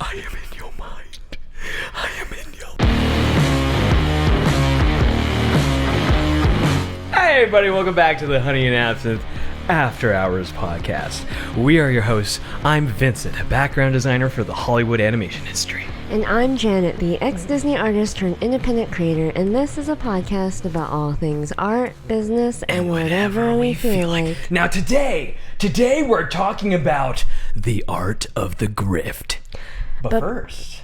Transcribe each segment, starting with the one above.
I am in your mind. I am in your... Hey everybody, welcome back to the Honey and Absinthe After Hours podcast. We are your hosts. I'm Vincent, a background designer for the Hollywood animation industry. And I'm Janet, the ex-Disney artist turned independent creator, and this is a podcast about all things art, business, and whatever we feel like. Now today we're talking about the art of the grift. But first,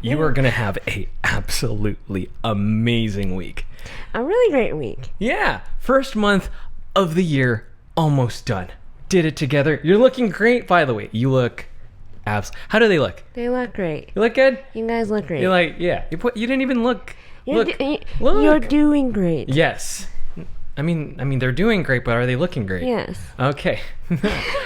you are going to have a absolutely amazing week. A really great week. Yeah, first month of the year almost done. Did it together. You're looking great, by the way. You look how do they look? They look great. You look good? You guys look great. You're like, yeah. You didn't even look. Look. You're doing great. Yes. I mean, they're doing great, but are they looking great? Yes. Okay.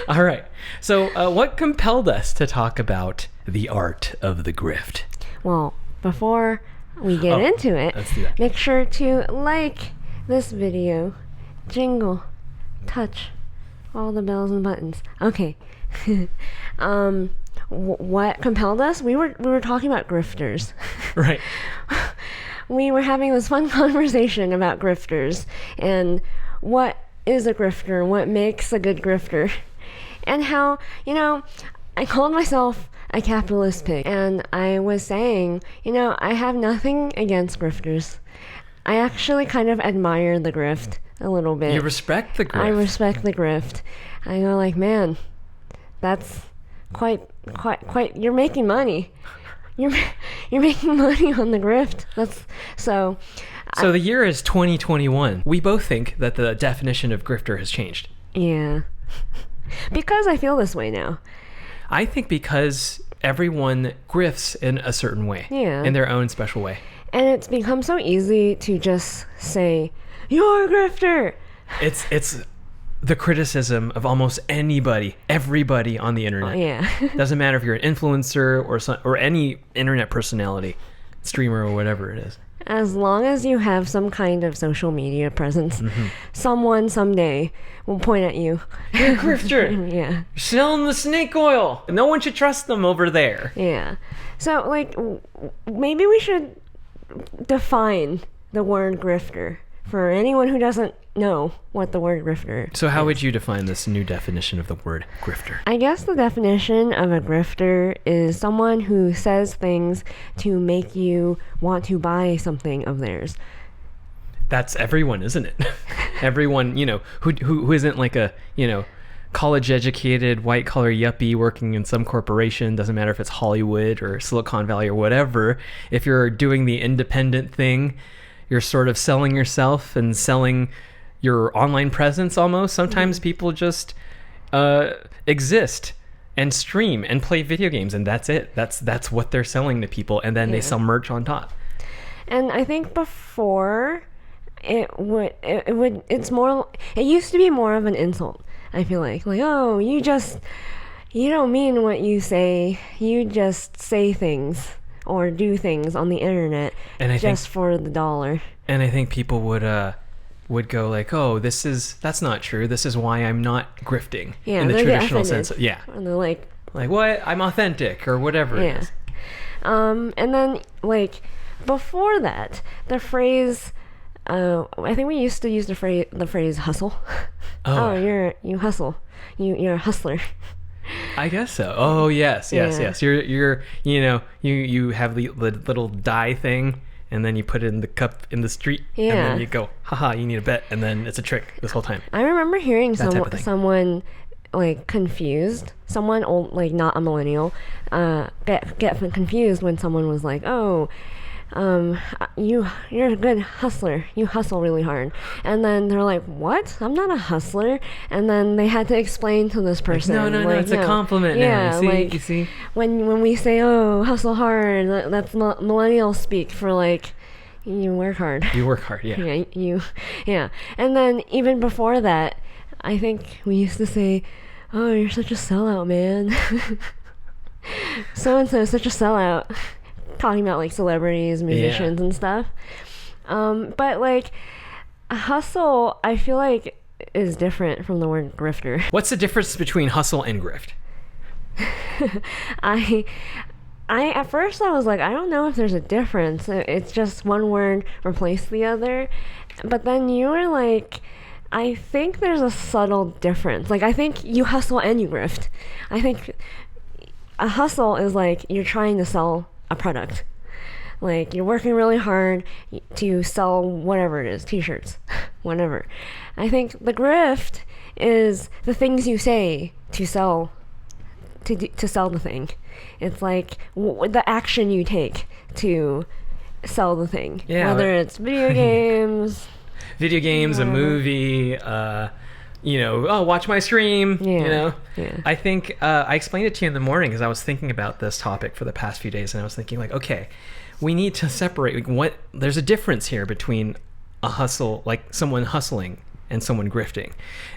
All right. So, what compelled us to talk about the art of the grift? Well, before we get into it, let's do that. Make sure to like this video, jingle, touch all the bells and buttons. Okay. What compelled us? We were talking about grifters. Right. We were having this fun conversation about grifters and what is a grifter, what makes a good grifter, and how, I called myself a capitalist pig, and I was saying, I have nothing against grifters. I actually kind of admire the grift a little bit. You respect the grift. I respect the grift. I go like, man, that's quite, you're making money. You're making money on the grift. So the year is 2021. We both think that the definition of grifter has changed. Yeah. Because I feel this way now. I think because everyone grifts in a certain way. Yeah. In their own special way. And it's become so easy to just say, "You're a grifter." It's the criticism of almost everybody on the internet. Yeah. Doesn't matter if you're an influencer or any internet personality, streamer or whatever it is. As long as you have some kind of social media presence, someone someday will point at you. You're a grifter. Yeah. You're selling the snake oil. No one should trust them over there. Yeah. So, maybe we should define the word grifter for anyone who doesn't know what the word grifter is. So how would you define this new definition of the word grifter? I guess the definition of a grifter is someone who says things to make you want to buy something of theirs. That's everyone, isn't it? Everyone, who isn't like a, college educated white collar yuppie working in some corporation, doesn't matter if it's Hollywood or Silicon Valley or whatever. If you're doing the independent thing, you're sort of selling yourself and selling your online presence almost. Sometimes people just exist and stream and play video games, and that's it. That's what they're selling to people, and then they sell merch on top. And I think before it used to be more of an insult. I feel like, oh, you don't mean what you say. You just say things or do things on the internet for the dollar. And I think people would go like, oh, that's not true. This is why I'm not grifting in the traditional sense. Yeah. And they're like what? I'm authentic or whatever it is. And then before that, the phrase, I think we used to use the phrase hustle. Oh, you hustle. You're a hustler. I guess so. Oh, yes. You're you have the little die thing, and then you put it in the cup in the street, and then you go, haha, you need a bet, and then it's a trick this whole time. I remember hearing someone confused, someone old, not a millennial, get confused when someone was like, oh, you're a good hustler. You hustle really hard. And then they're like, what? I'm not a hustler. And then they had to explain to this person. No, it's a compliment. Yeah, now. You see? When we say, oh, hustle hard, that's millennial speak for you work hard. You work hard, yeah. Yeah. And then even before that, I think we used to say, oh, you're such a sellout, man. So-and-so is such a sellout. Talking about celebrities, musicians, and stuff. But hustle, I feel like is different from the word grifter. What's the difference between hustle and grift? At first I was like, I don't know if there's a difference. It's just one word replaced the other. But then you were like, I think there's a subtle difference. Like, I think you hustle and you grift. I think a hustle is like you're trying to sell a product. Like, you're working really hard to sell whatever it is, t-shirts, whatever. I think the grift is the things you say to sell to sell the thing. It's like the action you take to sell the thing. Yeah, whether it's video games, a movie, watch my stream. Yeah. I think I explained it to you in the morning because I was thinking about this topic for the past few days, and I was thinking like, okay, we need to separate there's a difference here between a hustle, like someone hustling, and someone grifting.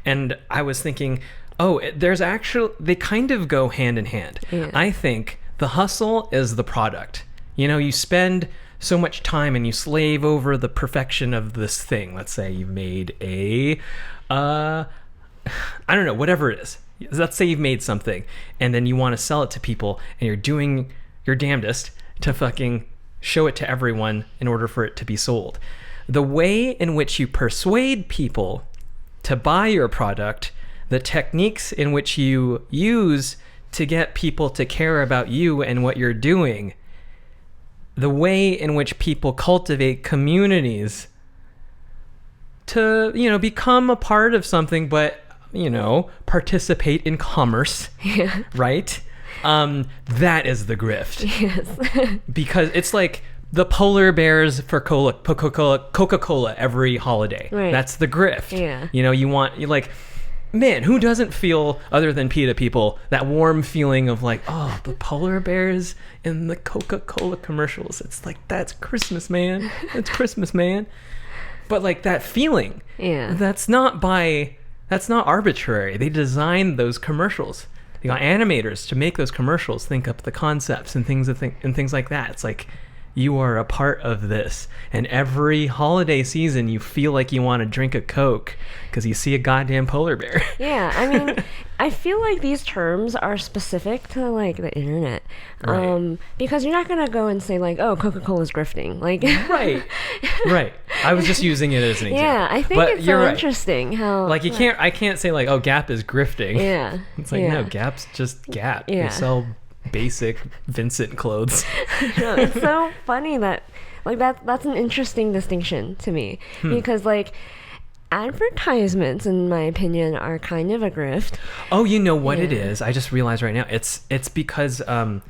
And I was thinking, they kind of go hand in hand. Yeah. I think the hustle is the product. You spend so much time and you slave over the perfection of this thing. Let's say you've made I don't know, whatever it is. Let's say you've made something and then you want to sell it to people and you're doing your damnedest to fucking show it to everyone in order for it to be sold. The way in which you persuade people to buy your product, the techniques in which you use to get people to care about you and what you're doing, the way in which people cultivate communities to, become a part of something, but, participate in commerce, Yeah. right? That is the grift. Yes. Because it's like the polar bears for Coca-Cola every holiday. Right. That's the grift. Yeah. You like, man, who doesn't feel, other than PETA people, that warm feeling of like, oh, the polar bears in the Coca-Cola commercials. It's like, that's Christmas, man. It's Christmas, man. But like that feeling, Yeah. that's not arbitrary. They designed those commercials. They got animators to make those commercials, think up the concepts and things like that. It's like, you are a part of this. And every holiday season, you feel like you want to drink a Coke because you see a goddamn polar bear. Yeah, I mean, I feel like these terms are specific to like the internet, Right. because you're not gonna go and say like, "Oh, Coca-Cola's grifting," like. Right. I was just using it as an example. Yeah, I think But it's you're so right. interesting how. Like I can't say like, oh, Gap is grifting. Yeah. It's like, yeah. no, Gap's just Gap. Yeah. They sell basic Vincent clothes. No, it's so funny that like that's an interesting distinction to me because like advertisements, in my opinion, are kind of a grift. Oh, you know what it Yeah. is? I just realized right now. It's because the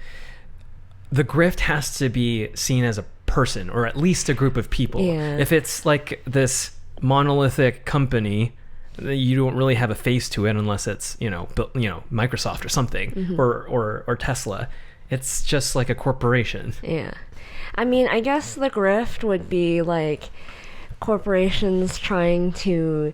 grift has to be seen as a person or at least a group of people. Yeah. If it's like this monolithic company, you don't really have a face to it unless it's Microsoft or something or Tesla. It's just like a corporation. Yeah. I mean, I guess the grift would be like corporations trying to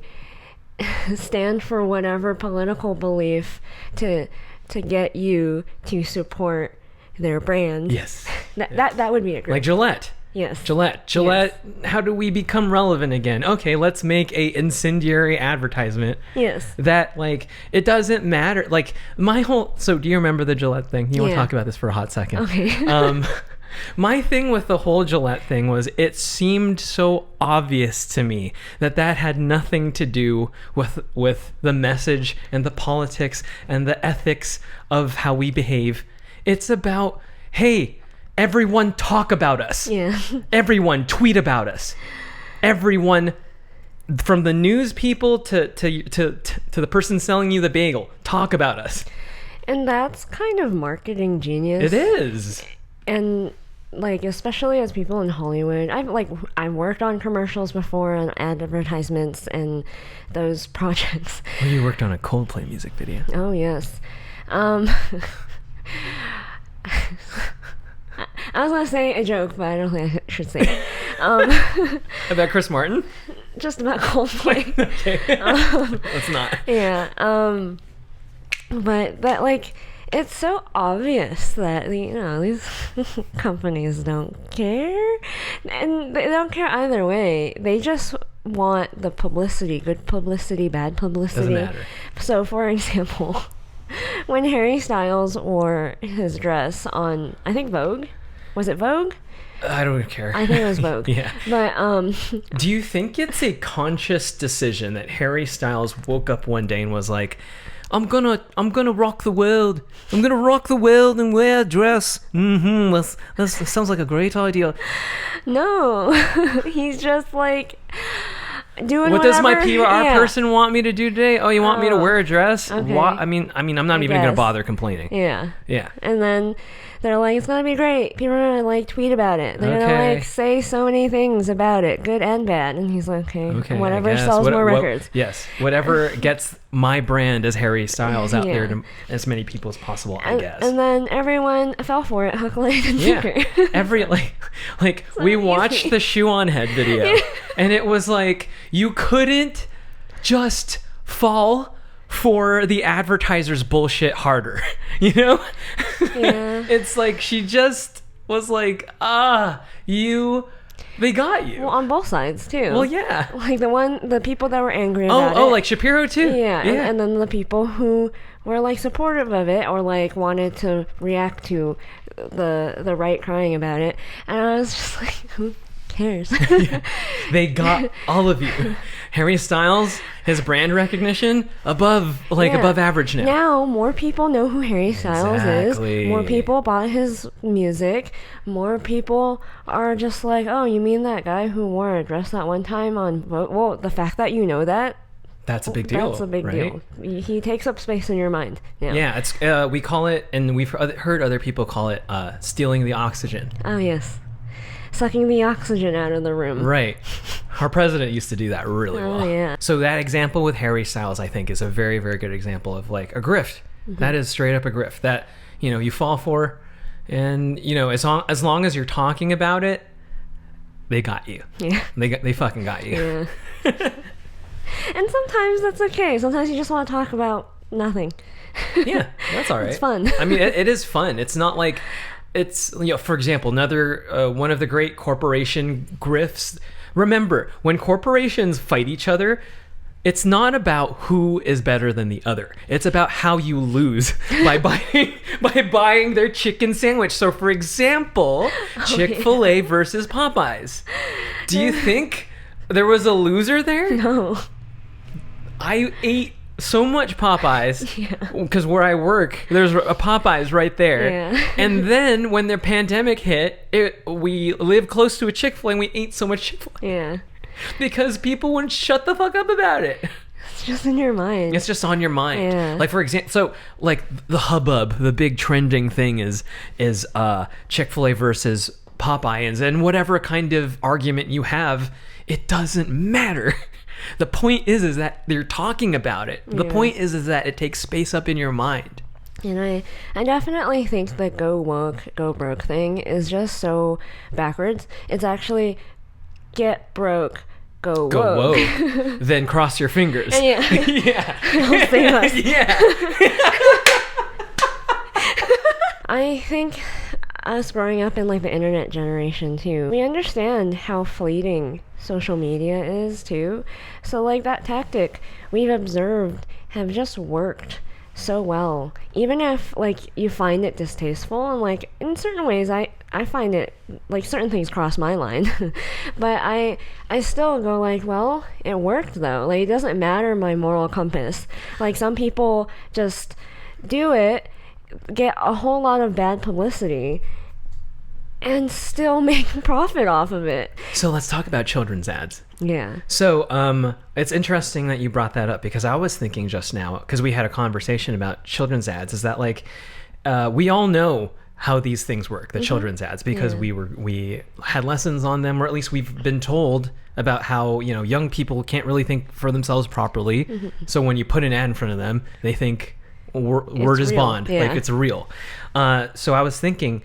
stand for whatever political belief to get you to support their brand. Yes. That would be a grift. Like Gillette. Yes. Gillette, how do we become relevant again? Okay, let's make a incendiary advertisement. Yes. That, like, it doesn't matter. Like, so do you remember the Gillette thing? You want to Yeah. talk about this for a hot second? Okay. My thing with the whole Gillette thing was it seemed so obvious to me that had nothing to do with the message and the politics and the ethics of how we behave. It's about, hey, everyone talk about us. Yeah. Everyone tweet about us. Everyone, from the news people to the person selling you the bagel, talk about us. And that's kind of marketing genius. It is. And like, especially as people in Hollywood, I've worked on commercials before and advertisements and those projects. Well, you worked on a Coldplay music video. Oh yes. I was gonna say a joke, but I don't think I should say it. About Chris Martin? Just about Coldplay. Okay. Let's not. Yeah. But that, like, it's so obvious that these companies don't care, and they don't care either way. They just want the publicity, good publicity, bad publicity. Doesn't matter. So, for example, when Harry Styles wore his dress on, I think Vogue. Was it Vogue? I don't care. I think it was Vogue. Yeah. But do you think it's a conscious decision that Harry Styles woke up one day and was like, I'm gonna rock the world. I'm gonna rock the world and wear a dress. That sounds like a great idea. no, he's just like doing What does my whatever- PR yeah. person want me to do today? Oh, you want me to wear a dress? Okay. I mean, I'm not even gonna guess. bother complaining. Yeah. Yeah. And then they're like, it's gonna be great. People are gonna like tweet about it. They're gonna Okay. like say so many things about it, good and bad. And he's like, okay, I whatever guess. sells more records. Yes, whatever gets my brand as Harry Styles out there Yeah. to as many people as possible, I guess. And then everyone fell for it, hook, line, and sinker. Yeah, every like we easy. watched the shoe on head video, and it was like you couldn't just fall for the advertiser's bullshit harder, you know? Yeah. It's like she just was like, they got you. Well, on both sides too. Well, yeah. Like the people that were angry about it. Oh, like Shapiro too. Yeah, and then the people who were like supportive of it or like wanted to react to the right crying about it, and I was just like, who cares? They got all of you. Harry Styles, his brand recognition above average now. Now more people know who Harry Styles Exactly. is. More people bought his music. More people are just like, oh, you mean that guy who wore a dress that one time on Vogue? Well, the fact that you know that. That's a big deal. That's a big right? deal. He takes up space in your mind. Yeah. Yeah, it's we call it, and we've heard other people call it, stealing the oxygen. Oh yes. Sucking the oxygen out of the room. Right. Our president used to do that really well. Oh, yeah. So that example with Harry Styles, I think, is a very, very good example of like a grift. Mm-hmm. That is straight up a grift that, you fall for, and, as long as you're talking about it, they got you. Yeah. They fucking got you. Yeah. And sometimes that's okay. Sometimes you just want to talk about nothing. Yeah, that's all right. It's fun. I mean, it is fun. It's not like it's, for example, another one of the great corporation grifts. Remember, when corporations fight each other, it's not about who is better than the other. It's about how you lose by buying their chicken sandwich. So, for example, Chick-fil-A versus Popeyes. Do you think there was a loser there? No. I ate so much Popeyes because where I work, there's a Popeyes right there. Yeah. And then when the pandemic hit, we lived close to a Chick-fil-A and we ate so much Chick-fil-A Yeah. because people wouldn't shut the fuck up about it. It's just in your mind. It's just on your mind. Yeah. Like, for example, so like the hubbub, the big trending thing is Chick-fil-A versus Popeyes, and whatever kind of argument you have, it doesn't matter. The point is that they're talking about it. The point is that it takes space up in your mind. And I definitely think the go woke, go broke thing is just so backwards. It's actually get broke, go woke. Whoa. Then cross your fingers. Yeah. Yeah. Don't save us. Yeah. I think us growing up in like the internet generation too, we understand how fleeting social media is too. So like that tactic we've observed have just worked so well. Even if like you find it distasteful, and like in certain ways I find it like certain things cross my line. But I still go like, well, it worked though. Like it doesn't matter my moral compass. Like some people just do it, get a whole lot of bad publicity, and still make profit off of it. So let's talk about children's ads. Yeah. So it's interesting that you brought that up, because I was thinking just now, because we had a conversation about children's ads, is that like we all know how these things work, the children's ads, because we had lessons on them, or at least we've been told about how young people can't really think for themselves properly. So when you put an ad in front of them, they think word is real. bond, Yeah. like it's real. So I was thinking,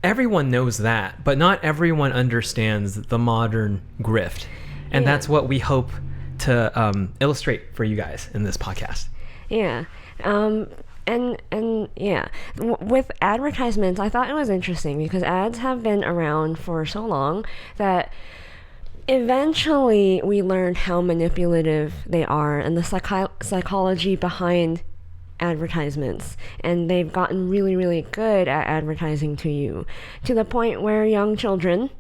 everyone knows that, but not everyone understands the modern grift. And that's what we hope to illustrate for you guys in this podcast. Yeah. And yeah, with advertisements, I thought it was interesting because ads have been around for so long that eventually we learned how manipulative they are and the psychology behind advertisements, and they've gotten really, really good at advertising to you, to the point where young children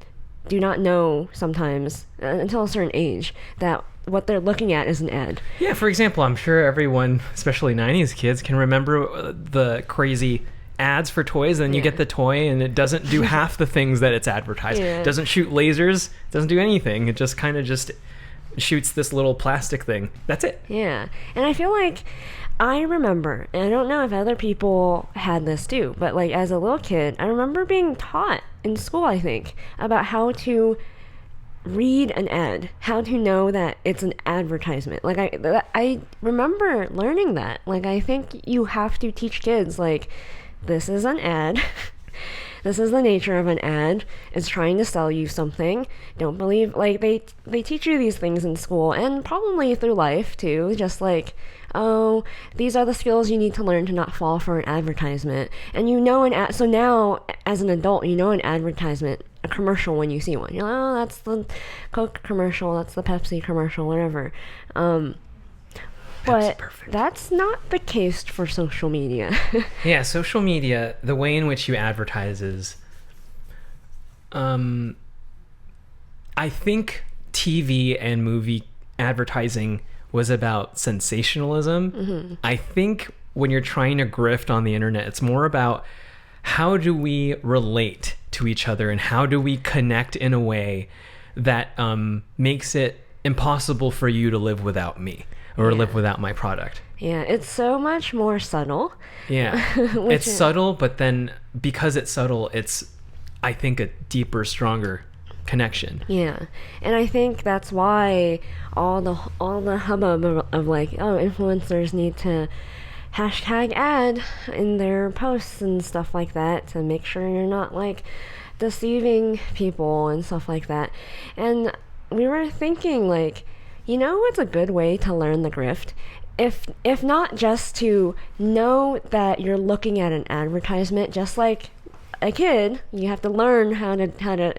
do not know sometimes, until a certain age, that what they're looking at is an ad. Yeah, for example, I'm sure everyone, especially 90s kids, can remember the crazy ads for toys, and you get the toy and it doesn't do half the things that it's advertised. It doesn't shoot lasers, doesn't do anything. It just kind of just shoots this little plastic thing. That's it. Yeah. And I feel like I remember, and I don't know if other people had this too, but like as a little kid, I remember being taught in school, I think, about how to read an ad, how to know that it's an advertisement. Like I remember learning that. Like I think you have to teach kids, like, this is an ad. This is the nature of an ad. It's trying to sell you something. Don't believe, like, they teach you these things in school and probably through life too. Just like, oh, these are the skills you need to learn to not fall for an advertisement. And you know an ad. So now, as an adult, you know an advertisement, a commercial when you see one. You're like, oh, that's the Coke commercial. That's the Pepsi commercial. Whatever. But that's not the case for social media. Yeah, social media, the way in which you advertise is, I think TV and movie advertising was about sensationalism. Mm-hmm. I think when you're trying to grift on the internet, it's more about how do we relate to each other and how do we connect in a way that makes it impossible for you to live without me. Or live without my product. Yeah, it's so much more subtle. Yeah, it's subtle, but then because it's subtle, it's, I think, a deeper, stronger connection. Yeah, and I think that's why all the hubbub of like, oh, influencers need to hashtag ad in their posts and stuff like that to make sure you're not like deceiving people and stuff like that. And we were thinking, like, you know what's a good way to learn the grift? If not just to know that you're looking at an advertisement, just like a kid, you have to learn how to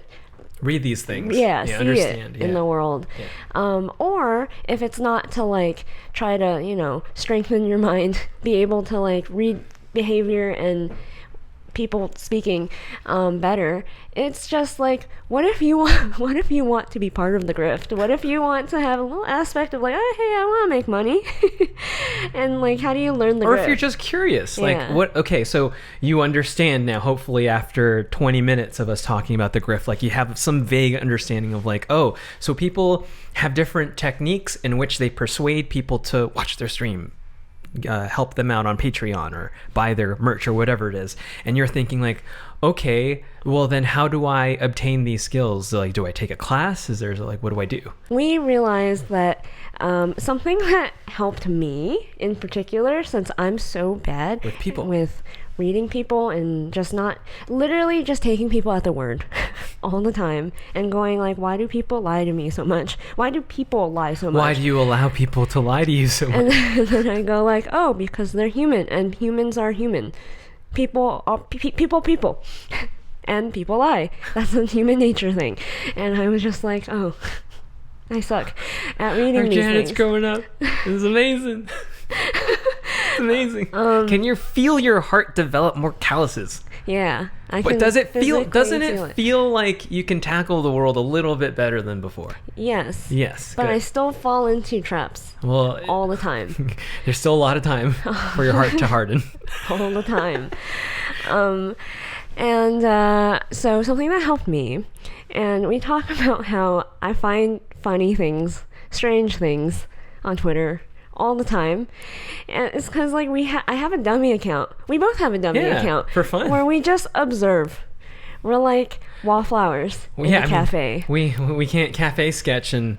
read these things. Yeah, see it in the world. Yeah. Or if it's not to like try to, you know, strengthen your mind, be able to like read behavior and people speaking better. It's just like, what if you want to be part of the grift? What if you want to have a little aspect of like, oh, hey, I want to make money. And like, how do you learn the grift? Or if you're just curious, like what, okay, so you understand now, hopefully after 20 minutes of us talking about the grift, like you have some vague understanding of like, oh, so people have different techniques in which they persuade people to watch their stream, help them out on Patreon or buy their merch or whatever it is. And you're thinking like, okay, well then how do I obtain these skills? Like, do I take a class? Is there like, what do I do? We realized that something that helped me in particular, since I'm so bad with people, with reading people and just not literally just taking people at their word all the time and going like, why do people lie to me so much? Why do people lie so much? Why do you allow people to lie to you so much? And then I go like, oh, because they're human and humans are human. People are people and people lie. That's a human nature thing. And I was just like, oh, I suck at reading these Janet's things. growing up. This is amazing. It's amazing. Can you feel your heart develop more calluses? Yeah, but does it feel? Doesn't it feel like you can tackle the world a little bit better than before? Yes. Yes. But good. I still fall into traps. Well, all the time. There's still a lot of time for your heart to harden. All the time. So something that helped me, and we talk about how I find funny things, strange things on Twitter all the time, and it's because like I have a dummy account. We both have a dummy account for fun, where we just observe. We're like wallflowers in a cafe. I mean, we can't cafe sketch, and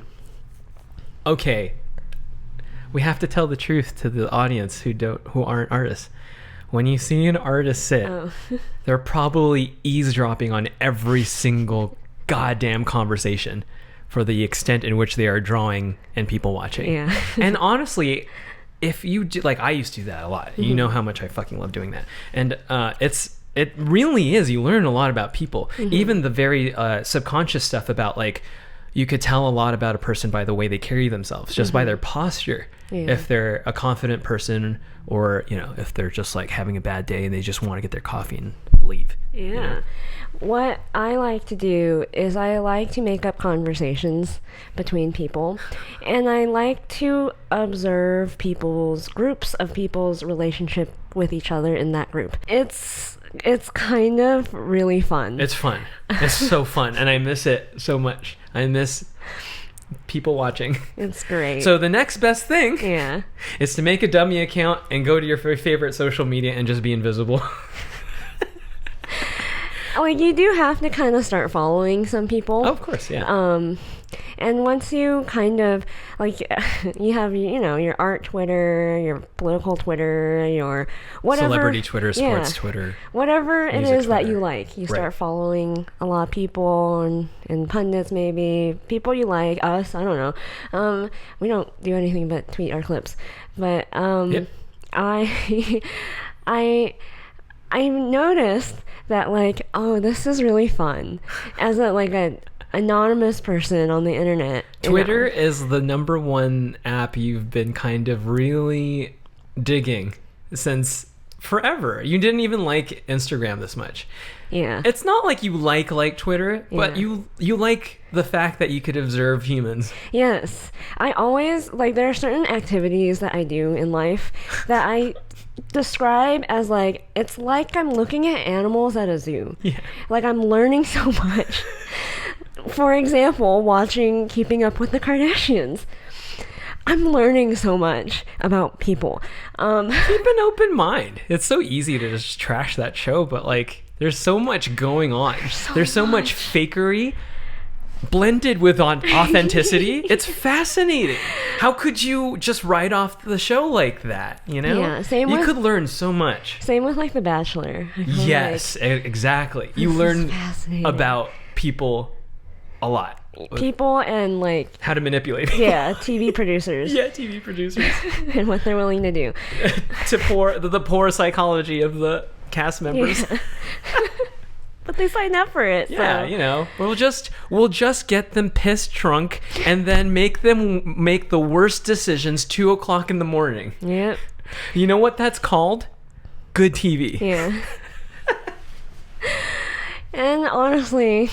okay, we have to tell the truth to the audience who aren't artists. When you see an artist sit, they're probably eavesdropping on every single goddamn conversation for the extent in which they are drawing and people watching. Yeah. And honestly, if you do, like, I used to do that a lot. Mm-hmm. You know how much I fucking love doing that. And it really is. You learn a lot about people. Mm-hmm. Even the very subconscious stuff about like, you could tell a lot about a person by the way they carry themselves, just by their posture. Yeah. If they're a confident person, or if they're just like having a bad day and they just want to get their coffee and leave. Yeah. What I like to do is I like to make up conversations between people, and I like to observe groups of people's relationship with each other in that group. It's kind of really fun. It's fun. It's so fun, and I miss it so much. I miss people watching. It's great. So the next best thing is to make a dummy account and go to your favorite social media and just be invisible. Like, you do have to kind of start following some people. Oh, of course, yeah. And once you kind of, like, you have, your art Twitter, your political Twitter, your whatever. Celebrity Twitter, sports Twitter. Whatever it is that Twitter. you like. You start following a lot of people and pundits, maybe. People you like, us, I don't know. We don't do anything but tweet our clips. But I noticed that, like, oh, this is really fun as an anonymous person on the internet. Twitter is the number one app you've been kind of really digging since forever. You didn't even like Instagram this much. Yeah. It's not like you like Twitter, but you like the fact that you could observe humans. Yes. I always, there are certain activities that I do in life that I describe as, it's like I'm looking at animals at a zoo. Yeah. Like, I'm learning so much. For example, watching Keeping Up with the Kardashians. I'm learning so much about people. Keep an open mind. It's so easy to just trash that show, but there's so much going on. There's so much fakery blended with authenticity. It's fascinating. How could you just write off the show like that? Yeah, you could learn so much. Same with The Bachelor. Yes, exactly. You learn about people a lot. People and how to manipulate people. Yeah, TV producers. Yeah, TV producers. And what they're willing to do. The poor psychology of the cast members. Yeah. But they signed up for it. Yeah, so. we'll just get them pissed drunk and then make them make the worst decisions 2:00 in the morning. Yep. You know what that's called? Good TV. Yeah. And honestly,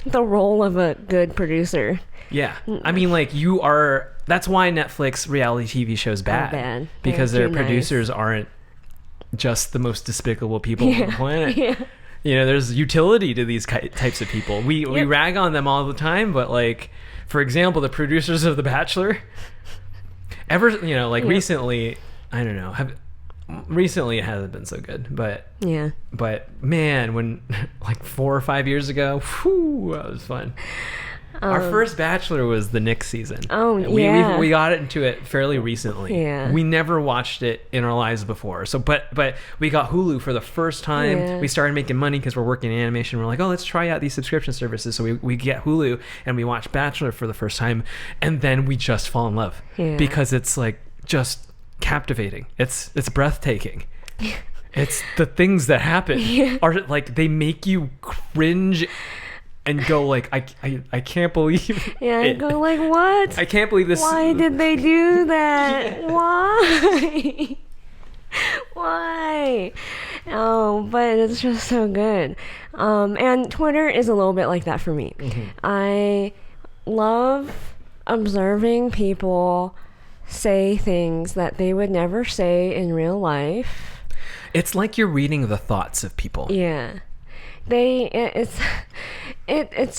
the role of a good producer. Yeah. I mean, you are... That's why Netflix reality TV shows bad. Because their producers aren't just the most despicable people on the planet. Yeah. There's utility to these types of people. We rag on them all the time, but for example, the producers of The Bachelor, recently, I don't know, recently it hasn't been so good, but man, when 4 or 5 years ago, whew, that was fun. Our first Bachelor was the Nick season. Oh, We got into it fairly recently. Yeah. We never watched it in our lives before. So, but we got Hulu for the first time. Yeah. We started making money because we're working in animation. We're like, oh, let's try out these subscription services. So we get Hulu and we watch Bachelor for the first time. And then we just fall in love because it's just captivating. It's breathtaking. It's the things that happen are they make you cringe and go I can't believe it. Go what? I can't believe this. Why did they do that? Why? Why? Oh, but it's just so good. And Twitter is a little bit like that for me. Mm-hmm. I love observing people say things that they would never say in real life. It's like you're reading the thoughts of people. Yeah. It's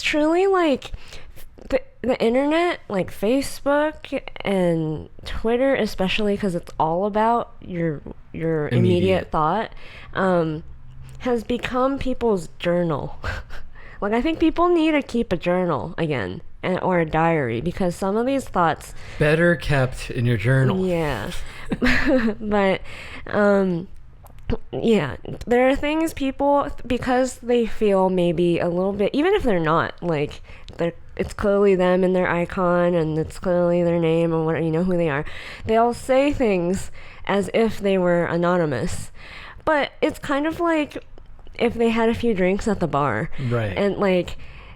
truly the internet, Facebook and Twitter, especially because it's all about your immediate thought, has become people's journal. I think people need to keep a journal again, or a diary, because some of these thoughts better kept in your journal. Yeah. But yeah, there are things people, because they feel maybe a little bit, even if they're not, it's clearly them and their icon and it's clearly their name and whatever, who they are, they'll say things as if they were anonymous. But it's kind of like if they had a few drinks at the bar. Right. And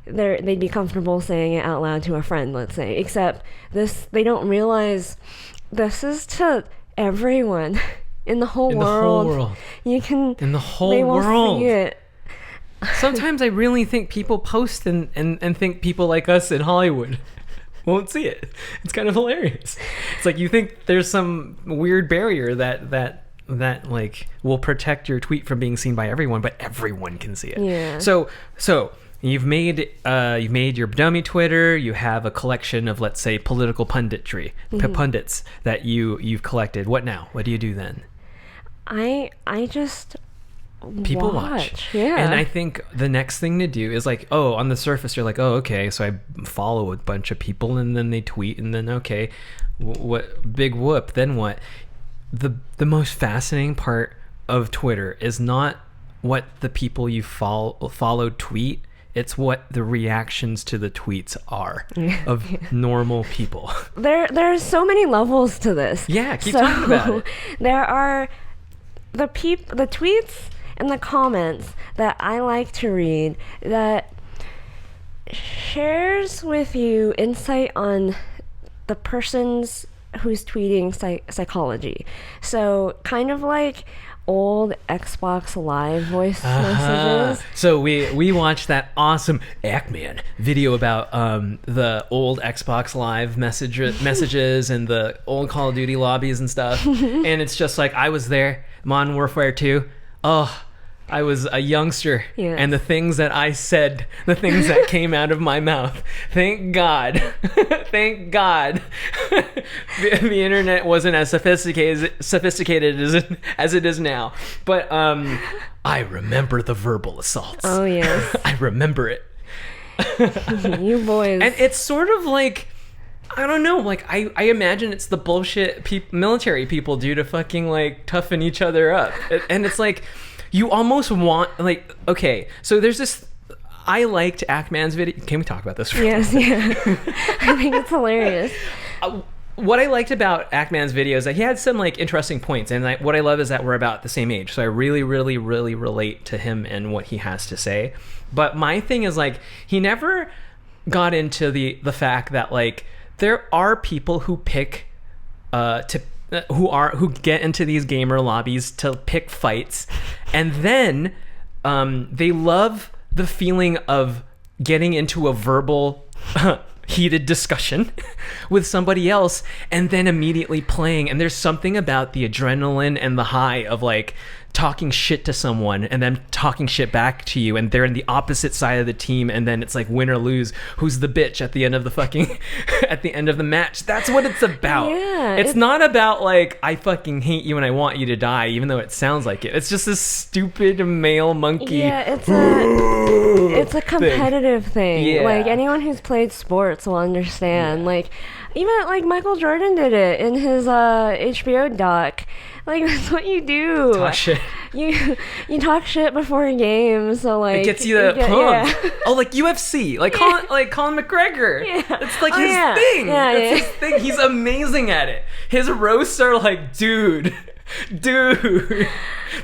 they'd be comfortable saying it out loud to a friend, let's say. Except they don't realize this is to everyone in the whole world. You can in the whole they will world. see it. Sometimes I really think people post and think people like us in Hollywood won't see it. It's kind of hilarious. It's like you think there's some weird barrier that like will protect your tweet from being seen by everyone, but everyone can see it. Yeah. So you've made your dummy Twitter. You have a collection of, let's say, political punditry, pundits that you've collected. What now? What do you do then? I just people watch. Yeah. And I think the next thing to do is like, oh, on the surface you're like, oh, okay, so I follow a bunch of people and then they tweet and then okay, what big whoop, then what? The most fascinating part of Twitter is not what the people you follow tweet, it's what the reactions to the tweets are of normal people. There's so many levels to this. Yeah, keep talking about it. There are the tweets and the comments that I like to read that shares with you insight on the person's who's tweeting psychology. So kind of like old Xbox Live voice messages. So we watched that awesome Ackman video about the old Xbox Live messages and the old Call of Duty lobbies and stuff. And it's just like, I was there, Modern Warfare 2. Oh, I was a youngster, and the things that I said, the things that came out of my mouth. Thank God. Thank God. The internet wasn't as sophisticated as it is now. But I remember the verbal assaults. Oh, yes. I remember it. You boys. And it's sort of like, I don't know, like I imagine it's the bullshit military people do to fucking like toughen each other up. And it's like, you almost want, like, okay, so there's this, I liked Ackman's video. Can we talk about this? Yes, yeah. I think it's hilarious. What I liked about Ackman's video is that he had some, like, interesting points. And what I love is that we're about the same age. So I really, really, really relate to him and what he has to say. But my thing is, like, he never got into the fact that, like, there are people who pick who get into these gamer lobbies to pick fights, and then they love the feeling of getting into a verbal heated discussion with somebody else and then immediately playing. And there's something about the adrenaline and the high of like talking shit to someone and then talking shit back to you, and they're in the opposite side of the team, and then it's like win or lose, who's the bitch at the end of the fucking at the end of the match. That's what it's about. Yeah, it's not about like I fucking hate you and I want you to die, even though it sounds like it. It's just this stupid male monkey. Yeah, it's a competitive thing. Yeah. Like anyone who's played sports will understand. Yeah. Like even like Michael Jordan did it in his HBO doc. Like that's what you do. Talk shit. You talk shit before a game, so like it gets you pumped. Yeah. Oh, like UFC, like Colin McGregor. Yeah. It's like his thing. Yeah, That's his thing. He's amazing at it. His roasts are like, dude,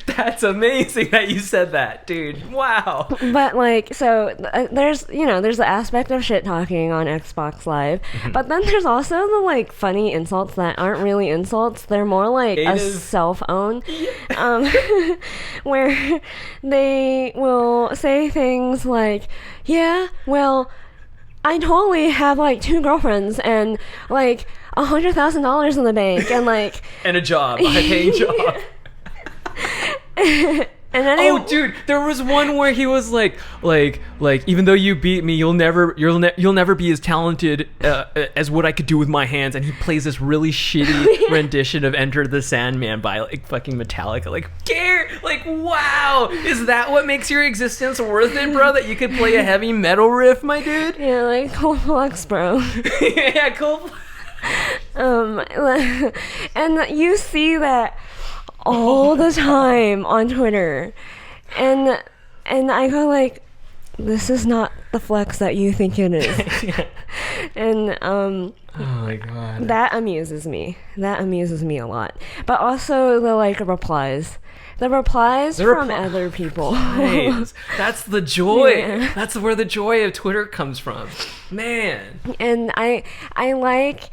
that's amazing that you said that, dude. Wow. But like, so there's the aspect of shit talking on Xbox Live, but then there's also the like funny insults that aren't really insults. They're more like a self-own, where they will say things like, yeah, well, I totally have like 2 girlfriends and like $100,000 in the bank and like and a job, a high-paying job. And then dude, there was one where he was like, even though you beat me, you'll never be as talented as what I could do with my hands. And he plays this really shitty rendition of Enter the Sandman by like fucking Metallica. Like, wow, is that what makes your existence worth it, bro? That you could play a heavy metal riff, my dude? Yeah, like cool flux, bro. Yeah, cool. And you see that all the time on Twitter, and I go like, this is not the flex that you think it is. Yeah. And oh my god, that amuses me a lot. But also the like replies, The replies The from repli- other people. Nice. That's the joy. Yeah. That's where the joy of Twitter comes from. Man. And I like,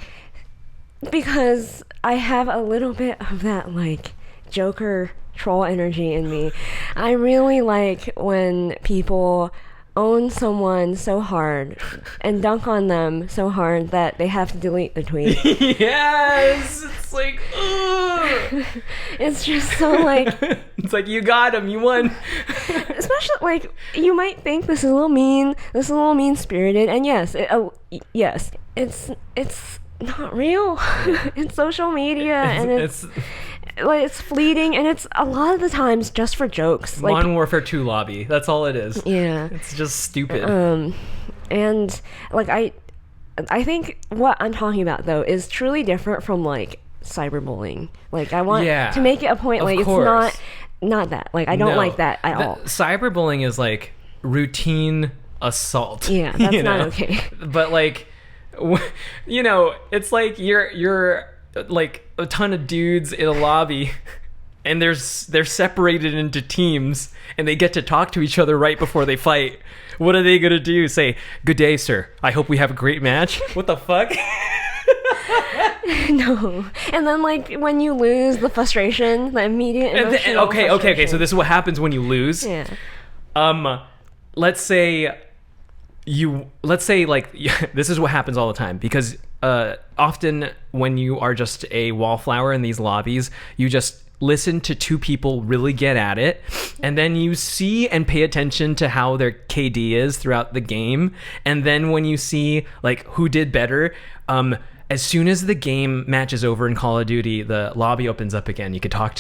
because I have a little bit of that like Joker troll energy in me. I really like when people own someone so hard and dunk on them so hard that they have to delete the tweet. Yes. It's like, ugh. It's just so like, It's like, you got him. You won. especially like, you might think this is a little mean, this is a little mean spirited, and yes, it's not real. It's social media, and it's like, it's fleeting, and it's a lot of the times just for jokes. Like, Modern Warfare 2 lobby. That's all it is. yeah. It's just stupid. And like I think what I'm talking about though is truly different from like cyberbullying. Like I want to make it a point, Of like course. it's not that. Like I don't No. like that at all. Cyberbullying is like routine assault. Yeah, that's you not know? okay. But like, you know, it's like you're like a ton of dudes in a lobby, and they're separated into teams, and they get to talk to each other right before they fight. What are they gonna do? Say, "Good day, sir. I hope we have a great match." What the fuck? No. And then like when you lose, the frustration, the immediate emotional Okay. frustration. So this is what happens when you lose. Yeah. Let's say like this is what happens all the time, because often when you are just a wallflower in these lobbies, you just listen to two people really get at it, and then you see and pay attention to how their KD is throughout the game, and then when you see like who did better, as soon as the game match is over in Call of Duty, the lobby opens up again. You could talk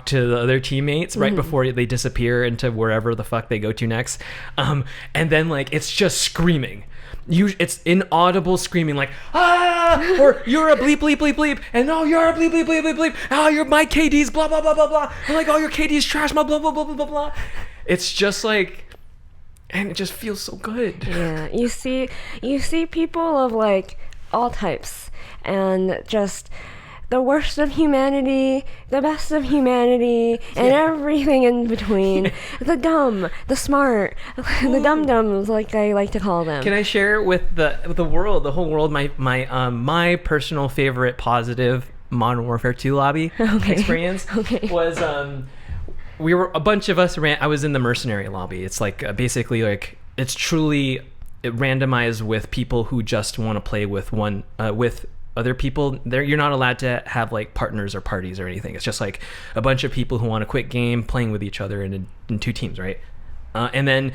to the other teammates right before they disappear into wherever the fuck they go to next. And then like it's just screaming. It's inaudible screaming, like, ah, or you're a bleep bleep bleep bleep, and no, you're a bleep bleep bleep bleep bleep. Oh, you're my KD's blah blah blah blah blah. And like, oh, your KD's trash, blah blah blah blah blah blah. It's just like, and it just feels so good. Yeah. You see people of like all types, and just the worst of humanity, the best of humanity, and everything in between. The dumb, the smart, the dum-dums, like I like to call them. Can I share with the world, the whole world, my personal favorite positive Modern Warfare 2 lobby experience was we were a bunch of us I was in the mercenary lobby. It's like basically like it's truly randomized with people who just want to play with with other people. There, you're not allowed to have like partners or parties or anything. It's just like a bunch of people who want to quit game playing with each other in two teams, right? And then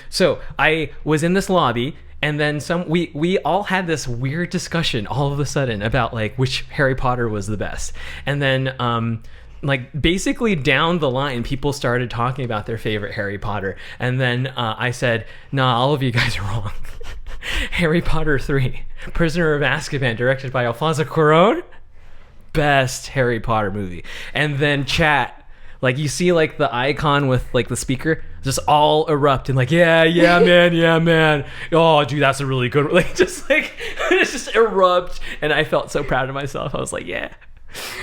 so I was in this lobby, and then we all had this weird discussion all of a sudden about like which Harry Potter was the best. And then like basically down the line, people started talking about their favorite Harry Potter, and then I said, nah, all of you guys are wrong. Harry Potter 3, Prisoner of Azkaban, directed by Alfonso Cuarón, best Harry Potter movie. And then chat, like you see like the icon with like the speaker just all erupt and like, yeah man, oh dude, that's a really good, like just like it's just erupt. And I felt so proud of myself. I was like, yeah,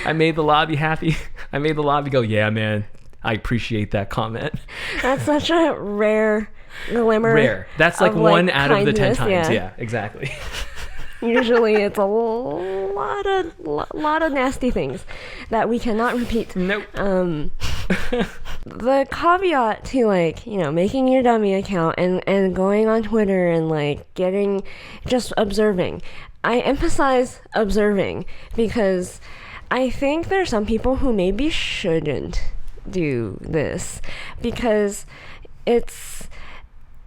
I made the lobby happy. I made the lobby go, yeah man, I appreciate that comment. That's such a rare glimmer. That's like of, one like, out of the 10 kindness, times. Yeah, exactly. Usually it's a lot of nasty things that we cannot repeat. Nope. The caveat to like, you know, making your dummy account and going on Twitter and like just observing. I emphasize observing because I think there are some people who maybe shouldn't do this because it's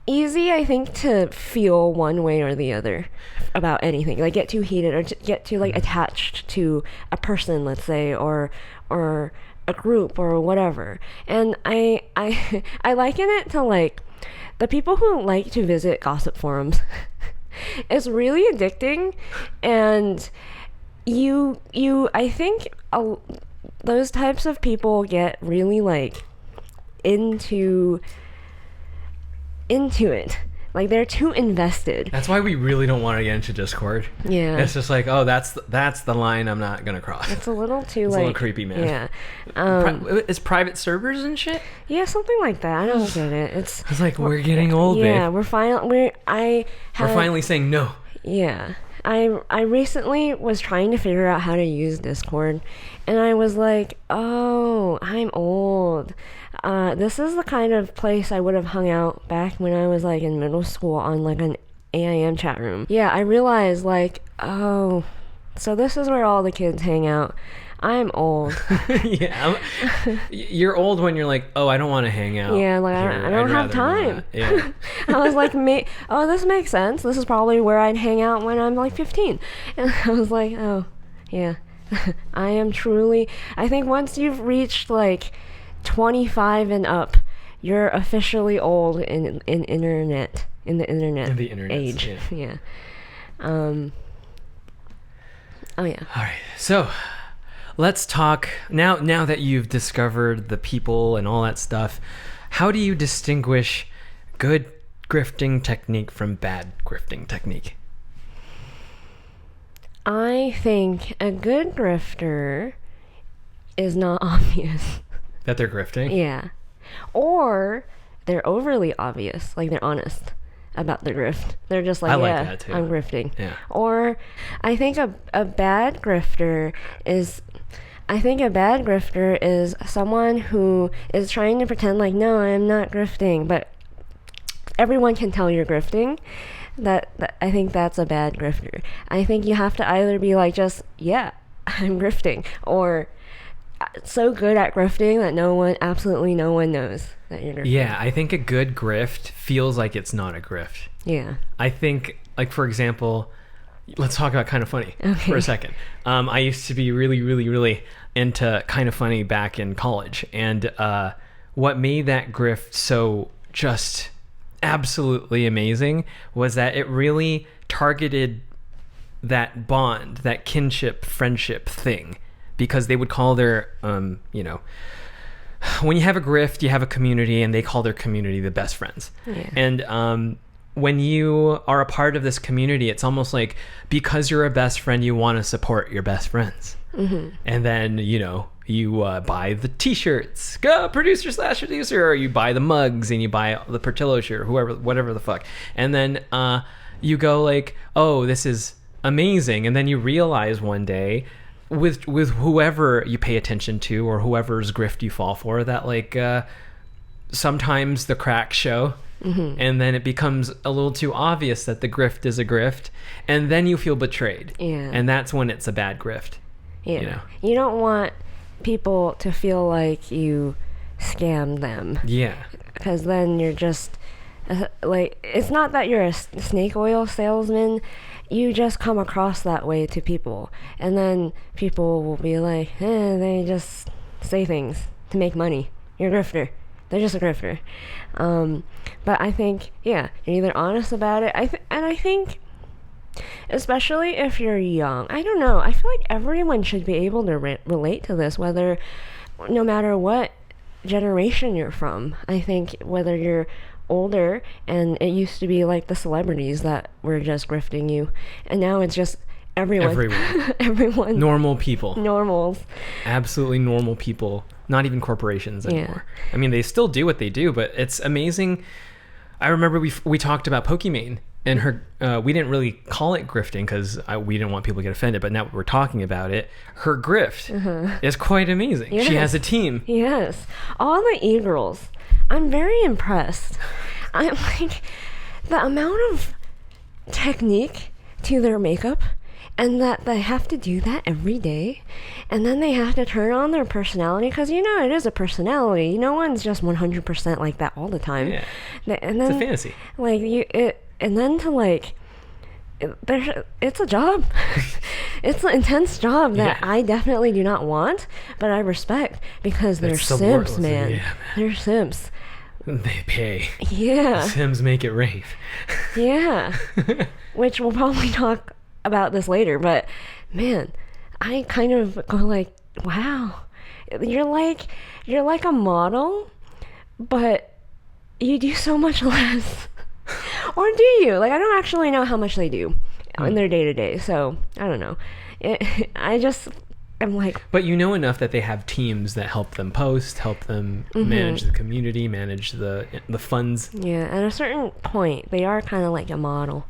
easy, I think, to feel one way or the other about anything, like get too heated or get too like attached to a person, let's say, or a group or whatever. And I liken it to like the people who like to visit gossip forums. It's really addicting, and I think those types of people get really like into it. Like, they're too invested. That's why we really don't want to get into Discord. Yeah. It's just like, oh, that's the line I'm not gonna cross. It's a little too It's like a little creepy, man. Yeah. It's private servers and shit. Yeah, something like that. I don't get it. It's like we're getting old, yeah, babe. we're finally saying no. Yeah. I recently was trying to figure out how to use Discord, and I was like, oh, I'm old. This is the kind of place I would have hung out back when I was like in middle school on like an AIM chat room. Yeah, I realized like, oh, so this is where all the kids hang out. I'm old. Yeah, you're old when you're like, oh, I don't want to hang out. Yeah, like here. I don't have time. Yeah. I was like, oh, this makes sense. This is probably where I'd hang out when I'm like 15. And I was like, oh, yeah. I am truly, I think once you've reached like 25 and up, you're officially old in the internet age. Yeah. Oh yeah. All right. So, let's talk now that you've discovered the people and all that stuff. How do you distinguish good grifting technique from bad grifting technique? I think a good grifter is not obvious. That they're grifting? Yeah. Or they're overly obvious, like they're honest about the grift. They're just like, yeah, that too. I'm grifting. Yeah. Or I think a bad grifter is someone who is trying to pretend like, no, I'm not grifting, but everyone can tell you're grifting. That I think that's a bad grifter. I think you have to either be like, just, yeah, I'm grifting, or so good at grifting that absolutely no one knows that you're grifting. Yeah, I think a good grift feels like it's not a grift. Yeah. I think, like, for example, let's talk about Kind of Funny for a second. I used to be really, really, really into Kind of Funny back in college, and what made that grift so just absolutely amazing was that it really targeted that bond, that kinship, friendship thing, because they would call their, when you have a grift, you have a community, and they call their community the best friends. Yeah. And when you are a part of this community, it's almost like because you're a best friend, you want to support your best friends. Mm-hmm. And then, you buy the t-shirts, go producer/producer, or you buy the mugs and you buy the Portillo shirt, whatever the fuck. And then you go like, oh, this is amazing. And then you realize one day with whoever you pay attention to or whoever's grift you fall for, that like sometimes the cracks show. Mm-hmm. And then it becomes a little too obvious that the grift is a grift, and then you feel betrayed. Yeah. And that's when it's a bad grift. Yeah. You don't want people to feel like you scammed them. Yeah. Because then you're just like, it's not that you're a snake oil salesman. You just come across that way to people, and then people will be like, they just say things to make money. You're a grifter. They're just a grifter. But I think, yeah, you're either honest about it. I think, especially if you're young, I don't know, I feel like everyone should be able to relate to this, no matter what generation you're from. I think whether you're older, and it used to be like the celebrities that were just grifting you, and now it's just everyone. Normal people. Normals. Absolutely normal people. Not even corporations anymore. Yeah. I mean, they still do what they do, but it's amazing. I remember we talked about Pokimane, and her we didn't really call it grifting because we didn't want people to get offended, but now we're talking about it. Her grift is quite amazing. Yes. She has a team. Yes. All the e-girls. I'm very impressed. I'm like, the amount of technique to their makeup, and that they have to do that every day, and then they have to turn on their personality, because it is a personality. No one's just 100% like that all the time. Yeah. And then, it's a fantasy. Like and then to like, it's a job. It's an intense job that I definitely do not want, but I respect, because they're simps, man. Yeah, man. They're simps. They pay. Yeah. Sims make it rain. Yeah. Which we'll probably talk about this later, but man, I kind of go like, wow, you're like a model, but you do so much less. Or do you? Like, I don't actually know how much they do in their day-to-day, so I don't know. I'm like... But you know enough that they have teams that help them post, help them manage the community, manage the funds. Yeah, at a certain point, they are kind of like a model.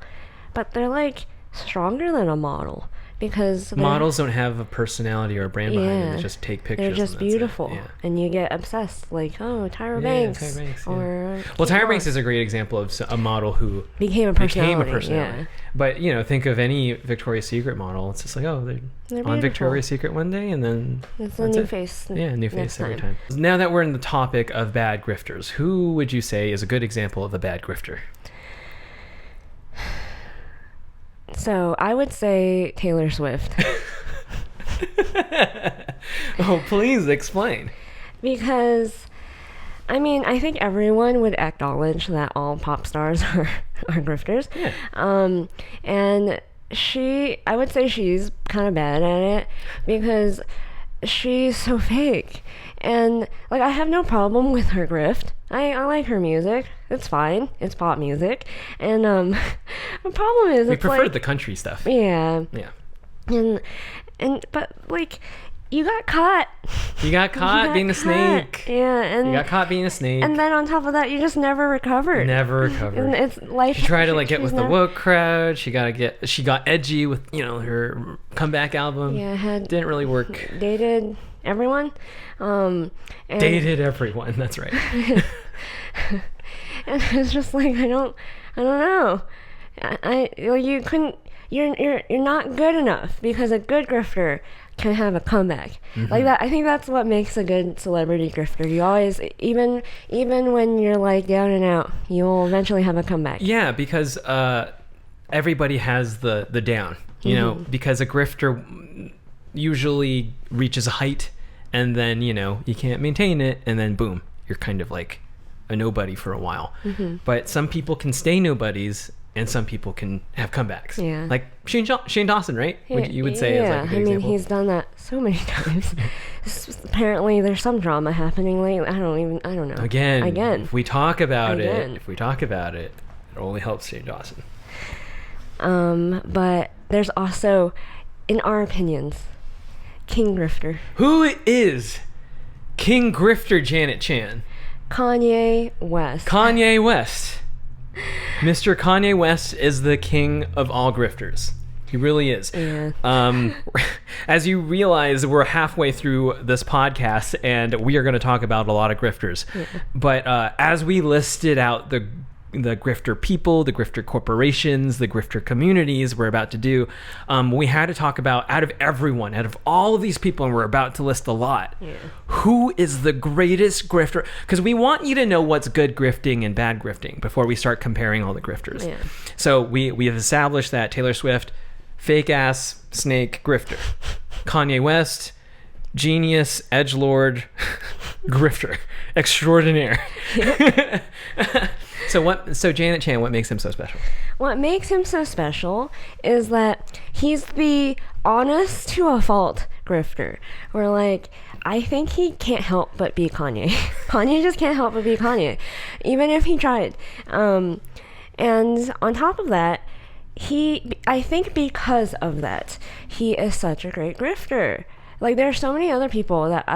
But they're, like, stronger than a model. Because models don't have a personality or a brand behind them. They just take pictures. They're just beautiful. Yeah. And you get obsessed. Like, oh, Tyra Banks. Tyra Banks, or well, Tyra Banks is a great example of a model who became a personality. Yeah. But, you know, think of any Victoria's Secret model. It's just like, oh, they're on Victoria's Secret one day, and then it's a new face. Yeah, new face every time. Now that we're in the topic of bad grifters, who would you say is a good example of a bad grifter? So I would say Taylor Swift. Oh, please explain. Because, I mean, I think everyone would acknowledge that all pop stars are grifters. Yeah. And I would say she's kind of bad at it because she's so fake. And, like, I have no problem with her grift. I like her music. It's fine. It's pop music. And the problem is we preferred the country stuff. Yeah. Yeah. But like you got caught. You got caught being a snake. Yeah, and you got caught being a snake. And then on top of that, you just never recovered. Never recovered. And it's life. She tried to like get with the woke crowd. She got edgy with, you know, her comeback album. Yeah, didn't really work. Dated everyone. Dated everyone. That's right. And it's just like I don't know. You couldn't. You're not good enough because a good grifter can have a comeback like that. I think that's what makes a good celebrity grifter. You always, even when you're like down and out, you'll eventually have a comeback. Yeah, because everybody has the down, you know, because a grifter usually reaches a height and then, you know, you can't maintain it and then boom, you're kind of like a nobody for a while. But some people can stay nobodies and some people can have comebacks. Yeah. Like Shane Dawson, right? You would say is like a good example. He's done that so many times. Apparently there's some drama happening lately. I don't know. Again. If we talk about it, it only helps Shane Dawson. But there's also, in our opinions, King Grifter. Who is King Grifter, Janet Chan? Kanye West. Mr. Kanye West is the king of all grifters. He really is. Yeah. As you realize, we're halfway through this podcast, and we are going to talk about a lot of grifters. Yeah. But as we listed out the grifter people, the grifter corporations, the grifter communities we're about to do, we had to talk about, out of all of these people, and we're about to list a lot, who is the greatest grifter? Because we want you to know what's good grifting and bad grifting before we start comparing all the grifters. Yeah. So we have established that Taylor Swift, fake ass snake grifter. Kanye West, genius edgelord grifter extraordinaire. So Janet Chan, what makes him so special? What makes him so special is that he's the honest to a fault grifter. Where like, I think he can't help but be Kanye. Kanye just can't help but be Kanye, even if he tried. And on top of that, I think because of that, he is such a great grifter. Like, there are so many other people that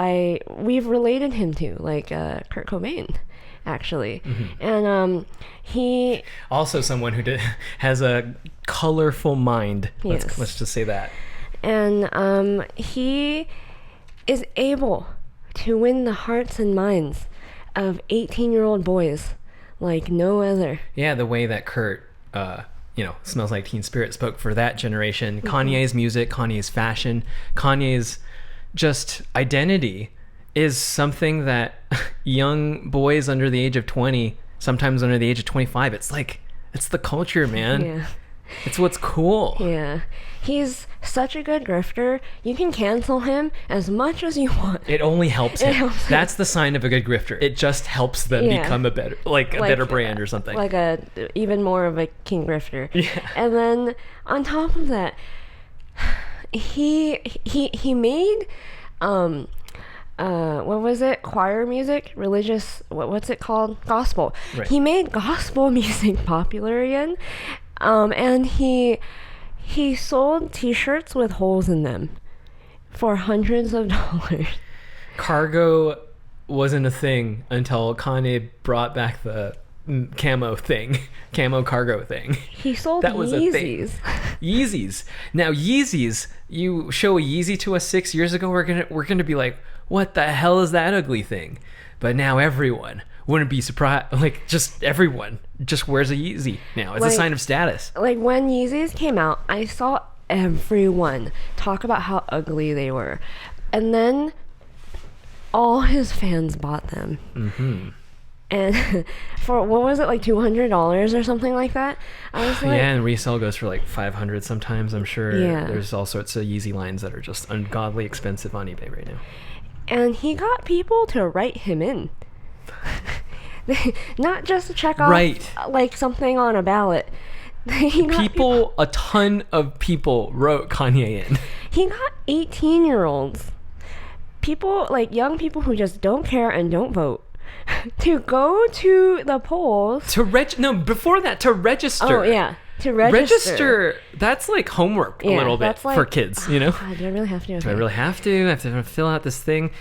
we've related him to, like Kurt Cobain, actually. And he also someone who has a colorful mind. Let's just say that. And he is able to win the hearts and minds of 18-year-old boys like no other. Yeah, the way that Kurt Smells Like Teen Spirit spoke for that generation. Kanye's music, Kanye's fashion, Kanye's just identity is something that young boys under the age of 20, sometimes under the age of 25, it's the culture, man. Yeah. It's what's cool. Yeah. He's such a good grifter. You can cancel him as much as you want. It only helps him. That's the sign of a good grifter. It just helps them become a better brand or something. Like even more of a king grifter. Yeah. And then on top of that, he made what was it? Choir music, religious. What's it called? Gospel. Right. He made gospel music popular again, and he sold T-shirts with holes in them for hundreds of dollars. Cargo wasn't a thing until Kanye brought back the camo cargo thing. He sold that was Yeezys. A thing. Yeezys. Now Yeezys, you show a Yeezy to us 6 years ago, we're gonna be like, what the hell is that ugly thing? But now everyone wouldn't be surprised. Like, just everyone just wears a Yeezy now. It's a sign of status. Like, when Yeezys came out, I saw everyone talk about how ugly they were, and then all his fans bought them. Mm-hmm. And for, what was it, like $200 or something like that? I was like, yeah, and resale goes for like $500 sometimes, I'm sure. Yeah. There's all sorts of Yeezy lines that are just ungodly expensive on eBay right now. and he got people to write him in. Not just to check off like something on a ballot. A ton of people wrote Kanye in. He got 18-year-olds. People, like young people who just don't care and don't vote, to go to the polls. Before that, to register. Oh, yeah. To register. That's like homework a little bit for kids, you know? Do I really have to? Do I really have to? I have to fill out this thing.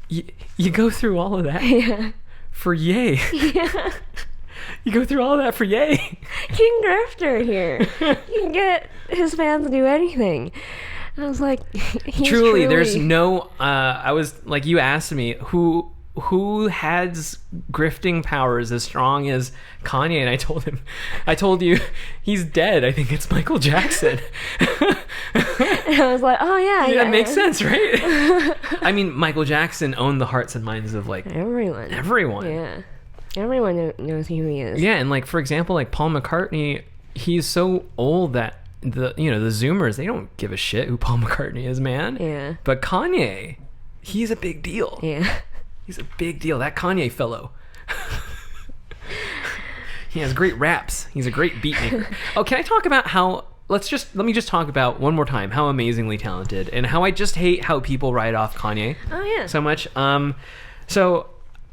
You go through all of that for yay. Yeah. You go through all of that for yay. King Grifter here. You can get his fans to do anything. I was like, truly, there's no, I was like, you asked me who has grifting powers as strong as Kanye, and I told you he's dead. I think it's Michael Jackson. And I was like, oh yeah, that makes sense, right? I mean, Michael Jackson owned the hearts and minds of like everyone. Yeah, everyone knows who he is. Yeah, and like, for example, like Paul McCartney, he's so old that the Zoomers, they don't give a shit who Paul McCartney is, man. Yeah. But Kanye, he's a big deal. Yeah. He's a big deal. That Kanye fellow. He has great raps. He's a great beat maker. Oh, can I talk about how... Let me just talk about one more time how amazingly talented and how I just hate how people write off Kanye so much. So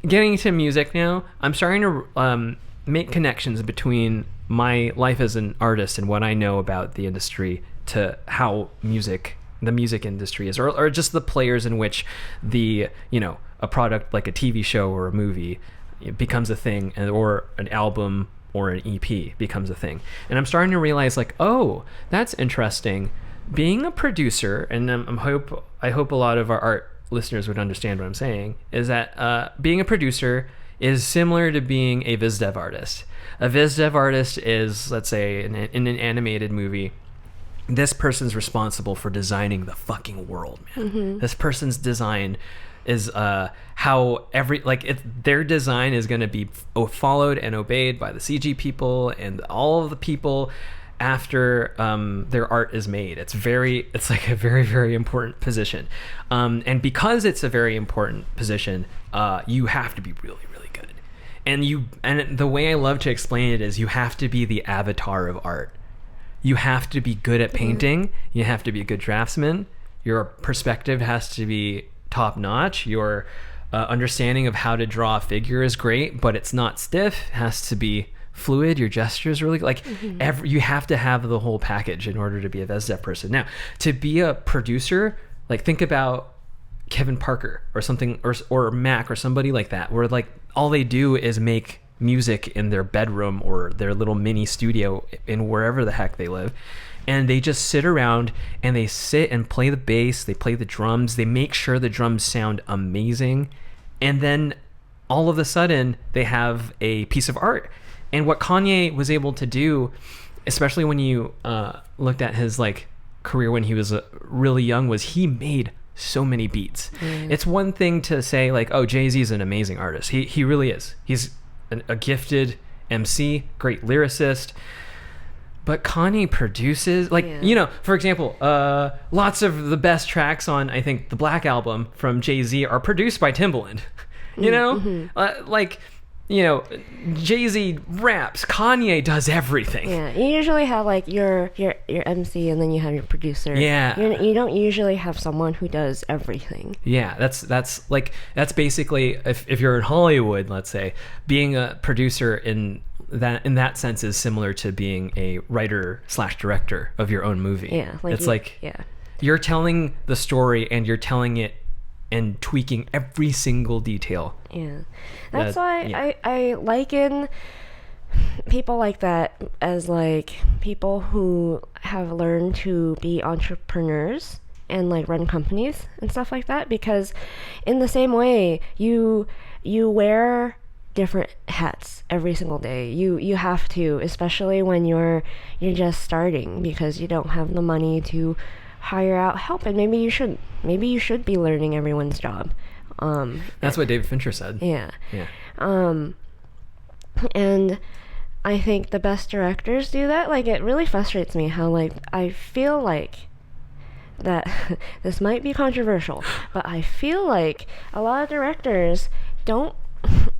getting to music now, I'm starting to make connections between my life as an artist and what I know about the industry to how the music industry is, or just the players in which a product like a TV show or a movie becomes a thing, or an album or an EP becomes a thing. And I'm starting to realize, like, oh, that's interesting. Being a producer, and I hope a lot of our art listeners would understand what I'm saying, is that being a producer is similar to being a viz dev artist. A viz dev artist is, let's say, in an animated movie, this person's responsible for designing the fucking world, man. Mm-hmm. This person's design is how their design is going to be followed and obeyed by the CG people and all of the people after their art is made. It's like a very, very important position. And because it's a very important position, you have to be really, really good. And the way I love to explain it is you have to be the avatar of art. You have to be good at painting. You have to be a good draftsman. Your perspective has to be top notch. Your understanding of how to draw a figure is great, but it's not stiff. It has to be fluid. Your gestures really you have to have the whole package in order to be a viz dev person. Now, to be a producer, like, think about Kevin Parker or something, or Mac or somebody like that, where like all they do is make music in their bedroom or their little mini studio in wherever the heck they live, and they just sit around and they sit and play the bass, they play the drums, they make sure the drums sound amazing, and then all of a sudden they have a piece of art. And what Kanye was able to do, especially when you looked at his like career when he was really young, was he made so many beats. It's one thing to say like, oh, Jay-Z is an amazing artist. He really is. He's a gifted MC, great lyricist, but Kanye produces, like, for example, lots of the best tracks on, I think, the Black Album from Jay-Z are produced by Timbaland. Like, Jay-Z raps, Kanye does everything. Yeah, you usually have like your MC, and then you have your producer. Yeah. You don't usually have someone who does everything. Yeah, that's basically, if you're in Hollywood, let's say, being a producer in that sense is similar to being a writer/director of your own movie. Yeah, you're telling the story and you're telling it and tweaking every single detail. Yeah. That's why I liken people like that as like people who have learned to be entrepreneurs and like run companies and stuff like that, because in the same way you wear different hats every single day. You have to, especially when you're just starting, because you don't have the money to hire out help, and maybe you should be learning everyone's job. That's what David Fincher said. Yeah. Yeah. And I think the best directors do that. Like, it really frustrates me how, like, I feel like that this might be controversial, but I feel like a lot of directors don't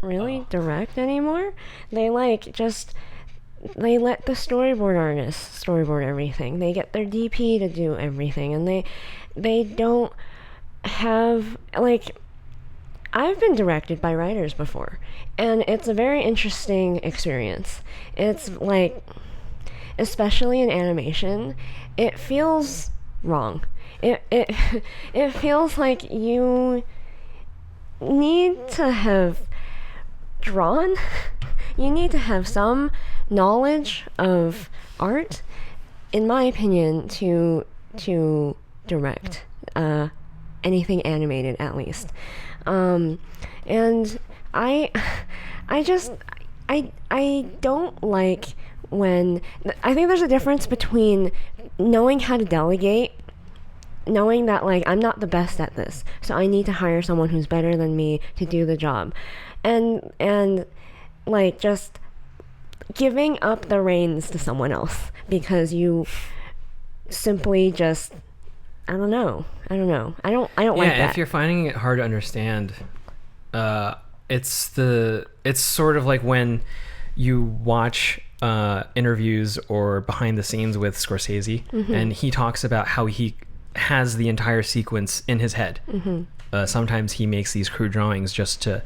really direct anymore. They they let the storyboard artists storyboard everything. They get their DP to do everything, and they don't have, like, I've been directed by writers before, and it's a very interesting experience. It's like, especially in animation, it feels wrong. It feels like you need to have drawn you need to have some knowledge of art, in my opinion, to direct anything animated, at least. And I don't like when, I think there's a difference between knowing how to delegate, knowing that, like, I'm not the best at this, so I need to hire someone who's better than me to do the job, and like, just giving up the reins to someone else because you simply just, I don't like that. Yeah, if you're finding it hard to understand, it's sort of like when you watch interviews or behind the scenes with Scorsese, mm-hmm. and he talks about how he has the entire sequence in his head. Mm-hmm. Sometimes he makes these crude drawings just to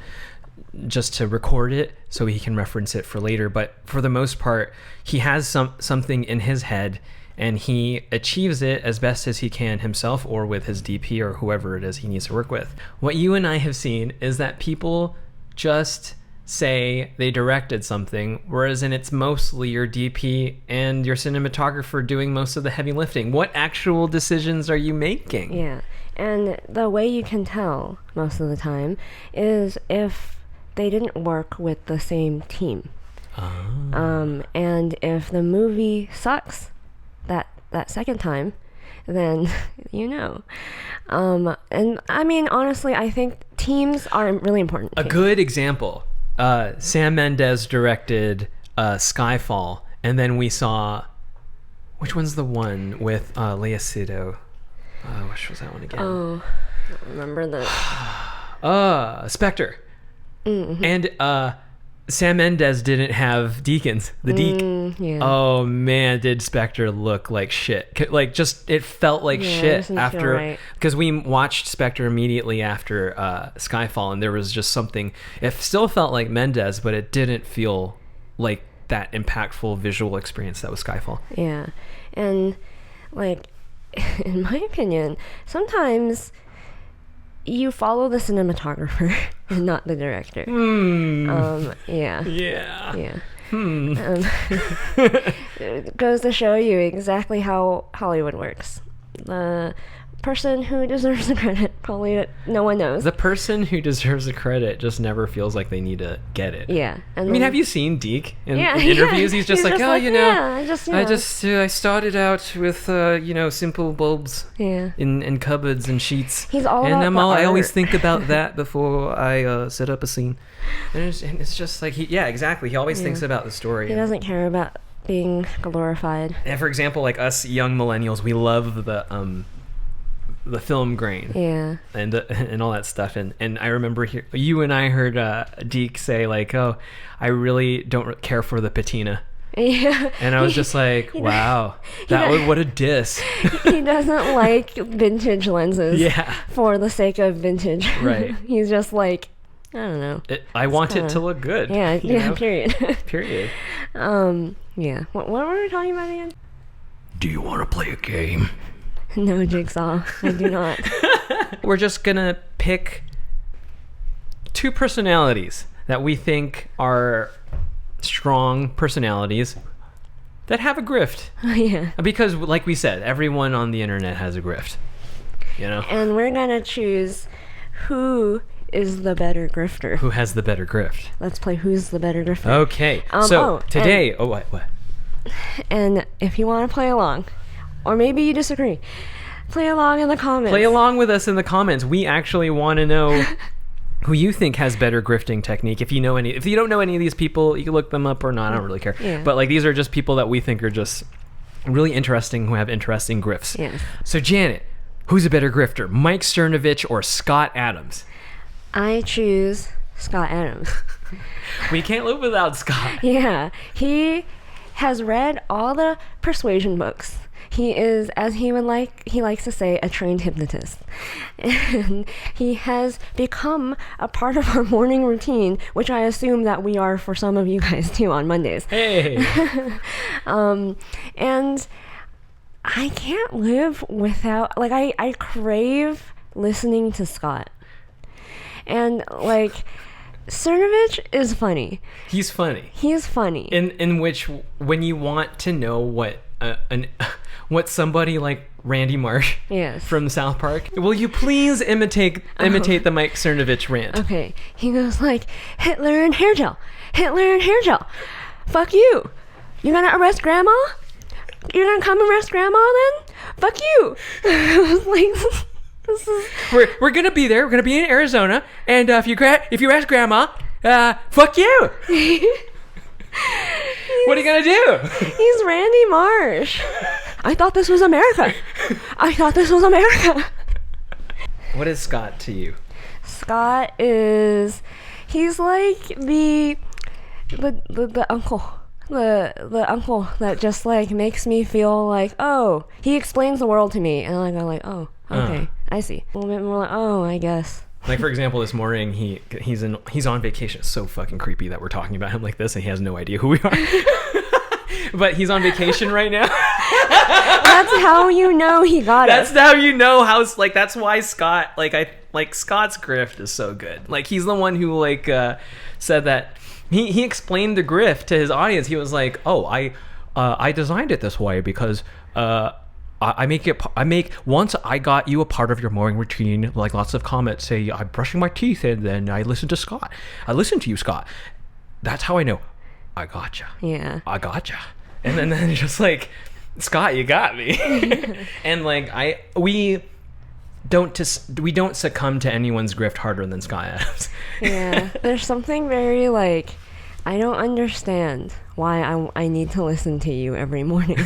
record it so he can reference it for later, but for the most part he has something in his head, and he achieves it as best as he can himself, or with his DP or whoever it is he needs to work with. What you and I have seen is that people just say they directed something, whereas it's mostly your DP and your cinematographer doing most of the heavy lifting. What actual decisions are you making? Yeah, and the way you can tell most of the time is if they didn't work with the same team. And if the movie sucks that second time, then and I mean, honestly, I think teams are really important. A good example, Sam Mendes directed Skyfall, and then we saw, which one's the one with Lea Seydoux? Which was that one again? Oh, I don't remember that. Spectre. Mm-hmm. And Sam Mendes didn't have Deacons, the Deke. Yeah. Oh man, did Spectre look like shit. Like, just, it felt like shit after, because we watched Spectre immediately after Skyfall, and there was just something, it still felt like Mendes, but it didn't feel like that impactful visual experience that was Skyfall. Yeah. And, like, in my opinion, sometimes you follow the cinematographer and not the director. Yeah. It goes to show you exactly how Hollywood works. The person who deserves the credit, probably no one knows. The person who deserves the credit just never feels like they need to get it. Yeah. And I mean, have you seen Deke in interviews? He's just like, I started out with simple bulbs in cupboards and sheets. He's all about the art. I always think about that before I set up a scene. And it's just like, exactly. He always thinks about the story. He doesn't care about being glorified. And for example, like us young millennials, we love the the film grain. Yeah. And all that stuff. And I remember you and I heard Deke say like, "Oh, I really don't care for the patina." Yeah. And I was just like, wow, what a diss. He doesn't like vintage lenses. Yeah. For the sake of vintage. Right. He's just like, I don't know. I want it to look good. Yeah. Yeah. know? Period. Period. Yeah. What were we talking about again? Do you want to play a game? No, Jigsaw. I do not. We're just gonna pick 2 personalities that we think are strong personalities that have a grift. Yeah. Because, like we said, everyone on the internet has a grift. You know? And we're gonna choose who is the better grifter. Who has the better grift? Let's play Who's the Better Grifter. Okay. So today, what? And if you want to play along, or maybe you disagree, play along in the comments. Play along with us in the comments. We actually want to know who you think has better grifting technique. If you don't know any of these people, you can look them up or not. I don't really care. Yeah. But like these are just people that we think are just really interesting, who have interesting grifts. Yes. So Janet, who's a better grifter, Mike Cernovich or Scott Adams? I choose Scott Adams. We can't live without Scott. Yeah. He has read all the persuasion books. He is, as he likes to say, a trained hypnotist. And he has become a part of our morning routine, which I assume that we are for some of you guys too on Mondays. Hey. And I can't live without, like, I crave listening to Scott. And, like, Cernovich is funny. He's funny. He is funny. In which, when you want to know what somebody like Randy Marsh from South Park, will you please imitate the Mike Cernovich rant? Okay, he goes like, Hitler and hair gel, Hitler and hair gel. Fuck you. You're gonna arrest grandma? You're gonna come arrest grandma then? Fuck you. I was like, this is... We're gonna be there. We're gonna be in Arizona, and if you ask grandma, fuck you. What are you gonna do? He's Randy Marsh. I thought this was America. I thought this was America. What is Scott to you? Scott he's like the uncle. The uncle that just like makes me feel like, oh, he explains the world to me, and I'm like, oh, okay, I see. A little bit more like, oh, I guess. Like, for example, this morning he's on vacation. It's so fucking creepy that we're talking about him like this and he has no idea who we are. But he's on vacation right now. That's how you know he got us. That's how you know how, like, that's why Scott, Scott's grift is so good. Like, he's the one who said that he explained the grift to his audience. He was like, oh, I designed it this way because once I got you a part of your morning routine, like lots of comments say I'm brushing my teeth, and then I listen to Scott. I listen to you, Scott. That's how I know I gotcha. Yeah. I gotcha. And then just like, Scott, you got me. And like we don't succumb to anyone's grift harder than Scott Adams. Yeah. There's something very like, I don't understand why I need to listen to you every morning.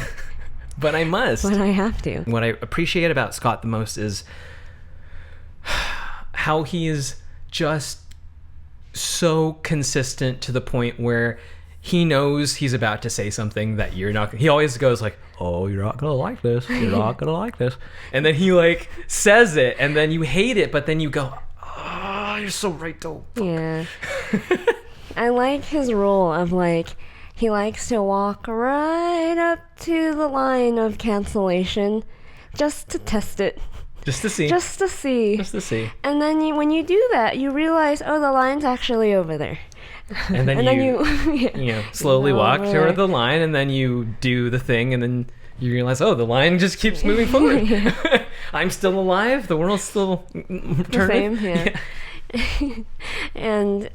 But I must. But I have to. What I appreciate about Scott the most is how he is just so consistent to the point where he knows he's about to say something that you're not. He always goes like, "Oh, you're not gonna like this. You're not gonna like this," and then he like says it, and then you hate it, but then you go, "Oh, you're so right though." Yeah. I like his rule of like, he likes to walk right up to the line of cancellation just to test it. Just to see. Just to see. Just to see. And then when you do that, you realize, oh, the line's actually over there. And then you slowly walk toward the line, and then you do the thing, and then you realize, oh, the line just keeps moving forward. Yeah. I'm still alive. The world's still turning. The same, yeah. And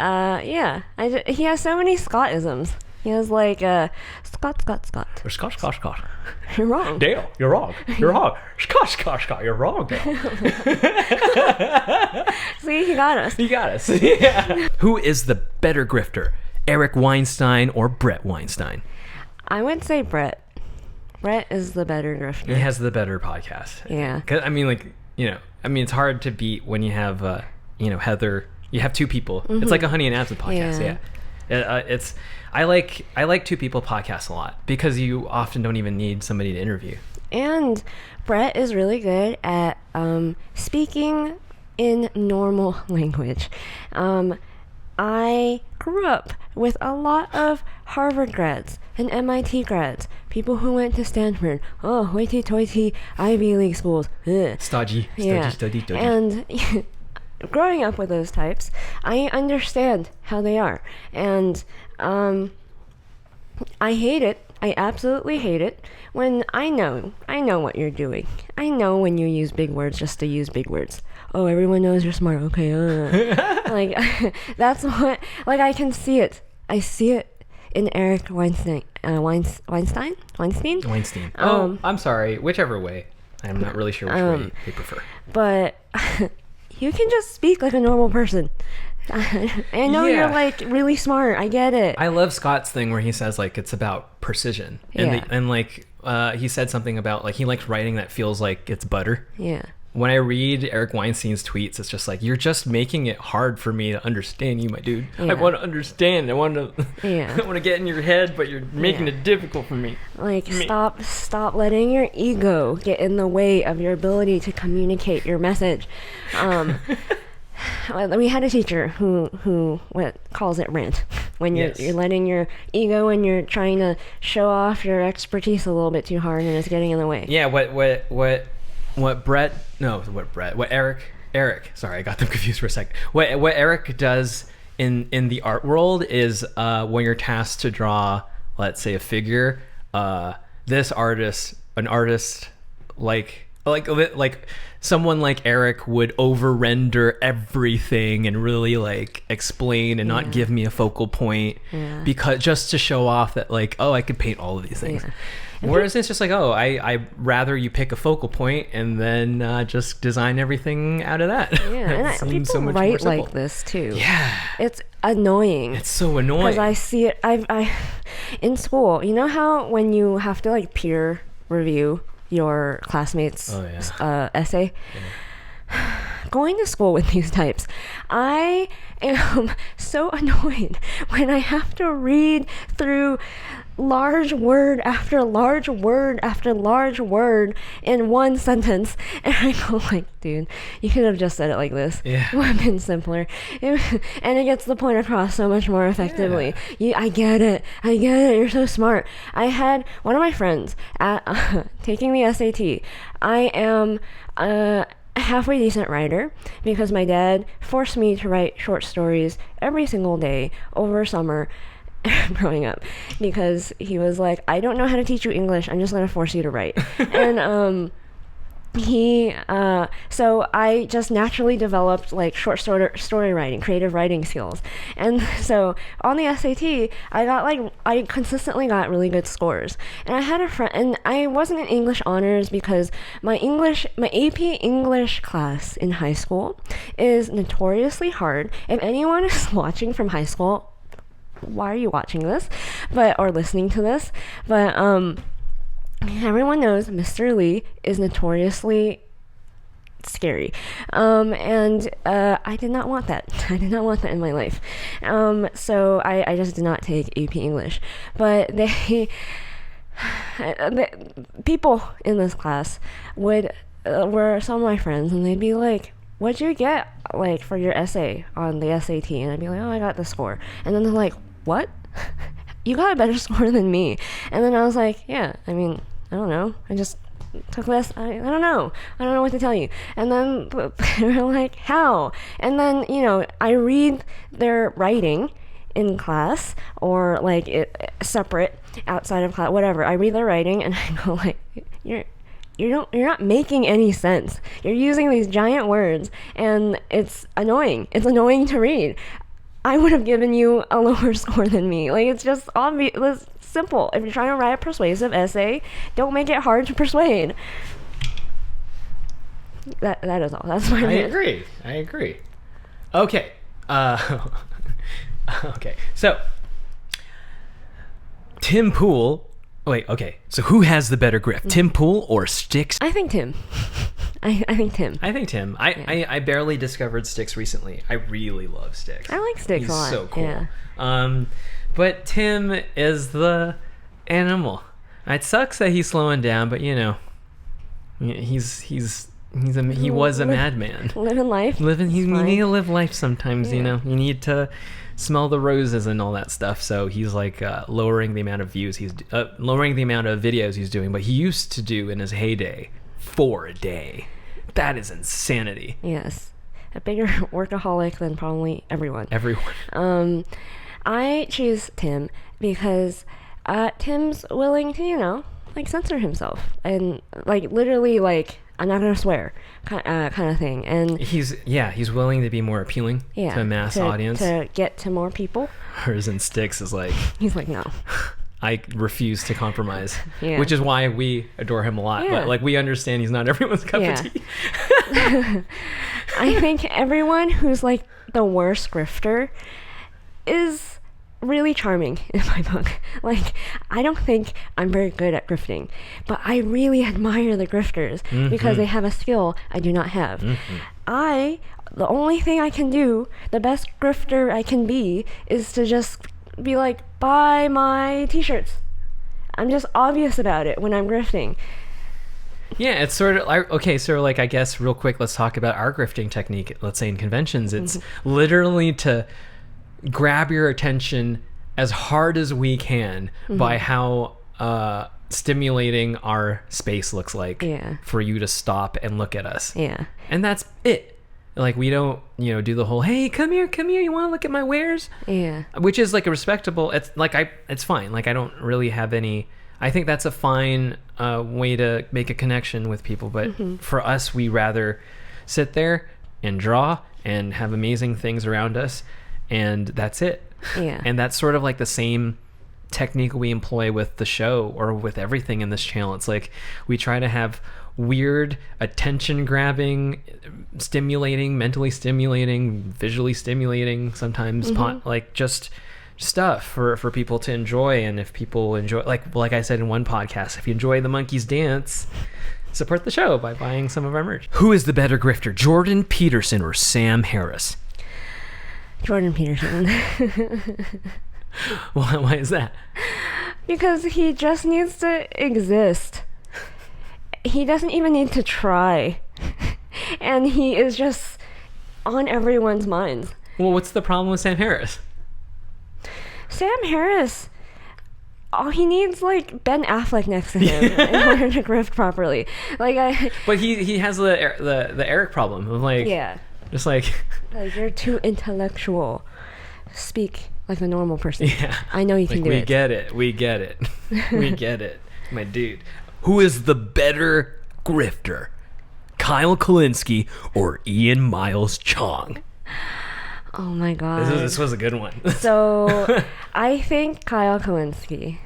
he has so many Scott-isms. He was like, Scott. Or Scott. You're wrong. Dale, you're wrong. You're wrong. Scott, you're wrong, Dale. See, he got us. He got us. Yeah. Who is the better grifter, Eric Weinstein or Brett Weinstein? I would say Brett. Brett is the better grifter. He has the better podcast. Yeah. I mean, like, I mean, it's hard to beat when you have, Heather. You have two people. It's like a Honey and Absinthe podcast. Yeah. I like two people podcasts a lot because you often don't even need somebody to interview. And Brett is really good at speaking in normal language. I grew up with a lot of Harvard grads and MIT grads, people who went to Stanford. Oh, hoity-toity Ivy League schools. Ugh. Stodgy. And growing up with those types, I understand how they are. And I hate it. I absolutely hate it when I know what you're doing. I know when you use big words just to use big words. Oh, everyone knows you're smart. Okay. Like, that's what, like, I can see it. I see it in Eric Weinstein. Weinstein? Oh, I'm sorry. Whichever way. I'm not really sure which way they prefer. But you can just speak like a normal person. I know you're like really smart. I get it. I love Scott's thing where he says like it's about precision, and he said something about like he likes writing that feels like it's butter. Yeah. When I read Eric Weinstein's tweets, it's just like you're just making it hard for me to understand you, my dude. Yeah. I want to understand. I want to. I want to get in your head, but you're making it difficult for me. Like stop letting your ego get in the way of your ability to communicate your message. We had a teacher who calls it rant when you're letting your ego and you're trying to show off your expertise a little bit too hard and it's getting in the way. Yeah, Eric, sorry, I got them confused for a second. What Eric does in the art world is when you're tasked to draw, let's say, a figure, an artist like someone like Eric would over render everything and really like explain and not give me a focal point because just to show off that like, oh, I could paint all of these things. Whereas it's just like, oh, I rather you pick a focal point and then just design everything out of that. Yeah, and people so write like this too. Yeah, it's annoying. It's so annoying because I see it. I in school. You know how when you have to like peer review your classmates' essay? Yeah. Going to school with these types, I am so annoyed when I have to read through large word after large word after large word in one sentence, and I go like, dude, you could have just said it like this. It would have been simpler. And it gets the point across so much more effectively. I get it, you're so smart. I had one of my friends at taking the SAT. I am a halfway decent writer because my dad forced me to write short stories every single day over summer growing up, because he was like, I don't know how to teach you English, I'm just going to force you to write. And so I just naturally developed like short story writing, creative writing skills. And so on the SAT, I consistently got really good scores. And I had a friend, and I wasn't in English honors because my AP English class in high school is notoriously hard. If anyone is watching from high school, why are you watching this or listening to this? But everyone knows Mr. Lee is notoriously scary, and I did not want that. I did not want that in my life. So I just did not take AP English. But the people in this class were some of my friends, and they'd be like, what'd you get like for your essay on the SAT? And I'd be like, oh, I got this score. And then they're like, what? You got a better score than me. And then I was like, yeah, I mean, I don't know. I just took this. I don't know. I don't know what to tell you. And then they're like, how? And then, I read their writing in class or like it separate outside of class, whatever. I read their writing and I go like, you're not making any sense. You're using these giant words and it's annoying. It's annoying to read. I would have given you a lower score than me. Like, it's just obvious. It's simple. If you're trying to write a persuasive essay, don't make it hard to persuade. That is all. That's my I agree. Okay. Okay. So Tim Pool Wait, okay. So who has the better grift, Tim Pool or Sticks? I think Tim. I think Tim. I think Tim. I barely discovered Sticks recently. I really love Sticks. I like Sticks He's a lot. so cool. Yeah. But Tim is the animal. It sucks that he's slowing down, but you know, he was a madman. Living life. You fine. need to live life sometimes. Yeah. You know, you need to smell the roses and all that stuff. So he's like lowering the amount of lowering the amount of videos he's doing. But he used to do in his heyday 4 a day. That is insanity. Yes, a bigger workaholic than probably everyone. I choose Tim because Tim's willing to, you know, like censor himself and like literally like I'm not gonna swear kind of thing. And he's willing to be more appealing to a mass audience, to get to more people. Whereas in Sticks is like he's like no. I refuse to compromise, Yeah. which is why we adore him a lot. Yeah. But like we understand he's not everyone's cup of tea. I think everyone who's like the worst grifter is really charming in my book. Like, I don't think I'm very good at grifting, but I really admire the grifters because they have a skill I do not have. The only thing I can do, the best grifter I can be, is to just be like, buy my t-shirts. I'm just obvious about it when I'm grifting. Yeah, it's sort of like, okay, so like I guess real quick, let's talk about our grifting technique. Let's say in conventions, it's literally to grab your attention as hard as we can by how stimulating our space looks like for you to stop and look at us. Yeah. And that's it. Like we don't, you know, do the whole, hey, come here, you want to look at my wares? Yeah. Which is like a respectable, it's fine. Like I don't really have any, I think that's a fine way to make a connection with people. But for us, we rather sit there and draw and have amazing things around us. And that's it. Yeah. And that's sort of like the same technique we employ with the show or with everything in this channel. It's like we try to have weird, attention grabbing, stimulating, mentally stimulating, visually stimulating, sometimes like just stuff for people to enjoy. And if people enjoy, like I said in one podcast, if you enjoy the monkeys dance, support the show by buying some of our merch. Who is the better grifter, Jordan Peterson or Sam Harris? Jordan Peterson. Why is that? Because he just needs to exist. He doesn't even need to try. And he is just on everyone's minds. Well, what's the problem with Sam Harris? Sam Harris, all he needs like Ben Affleck next to him in order to grift properly. But he has the Eric problem of like just like you're too intellectual. Speak like a normal person. Yeah. I know you can do it. We get it. We get it, my dude. Who is the better grifter, Kyle Kalinske or Ian Miles Chong? Oh my god. This was a good one. So, I think Kyle Kalinske.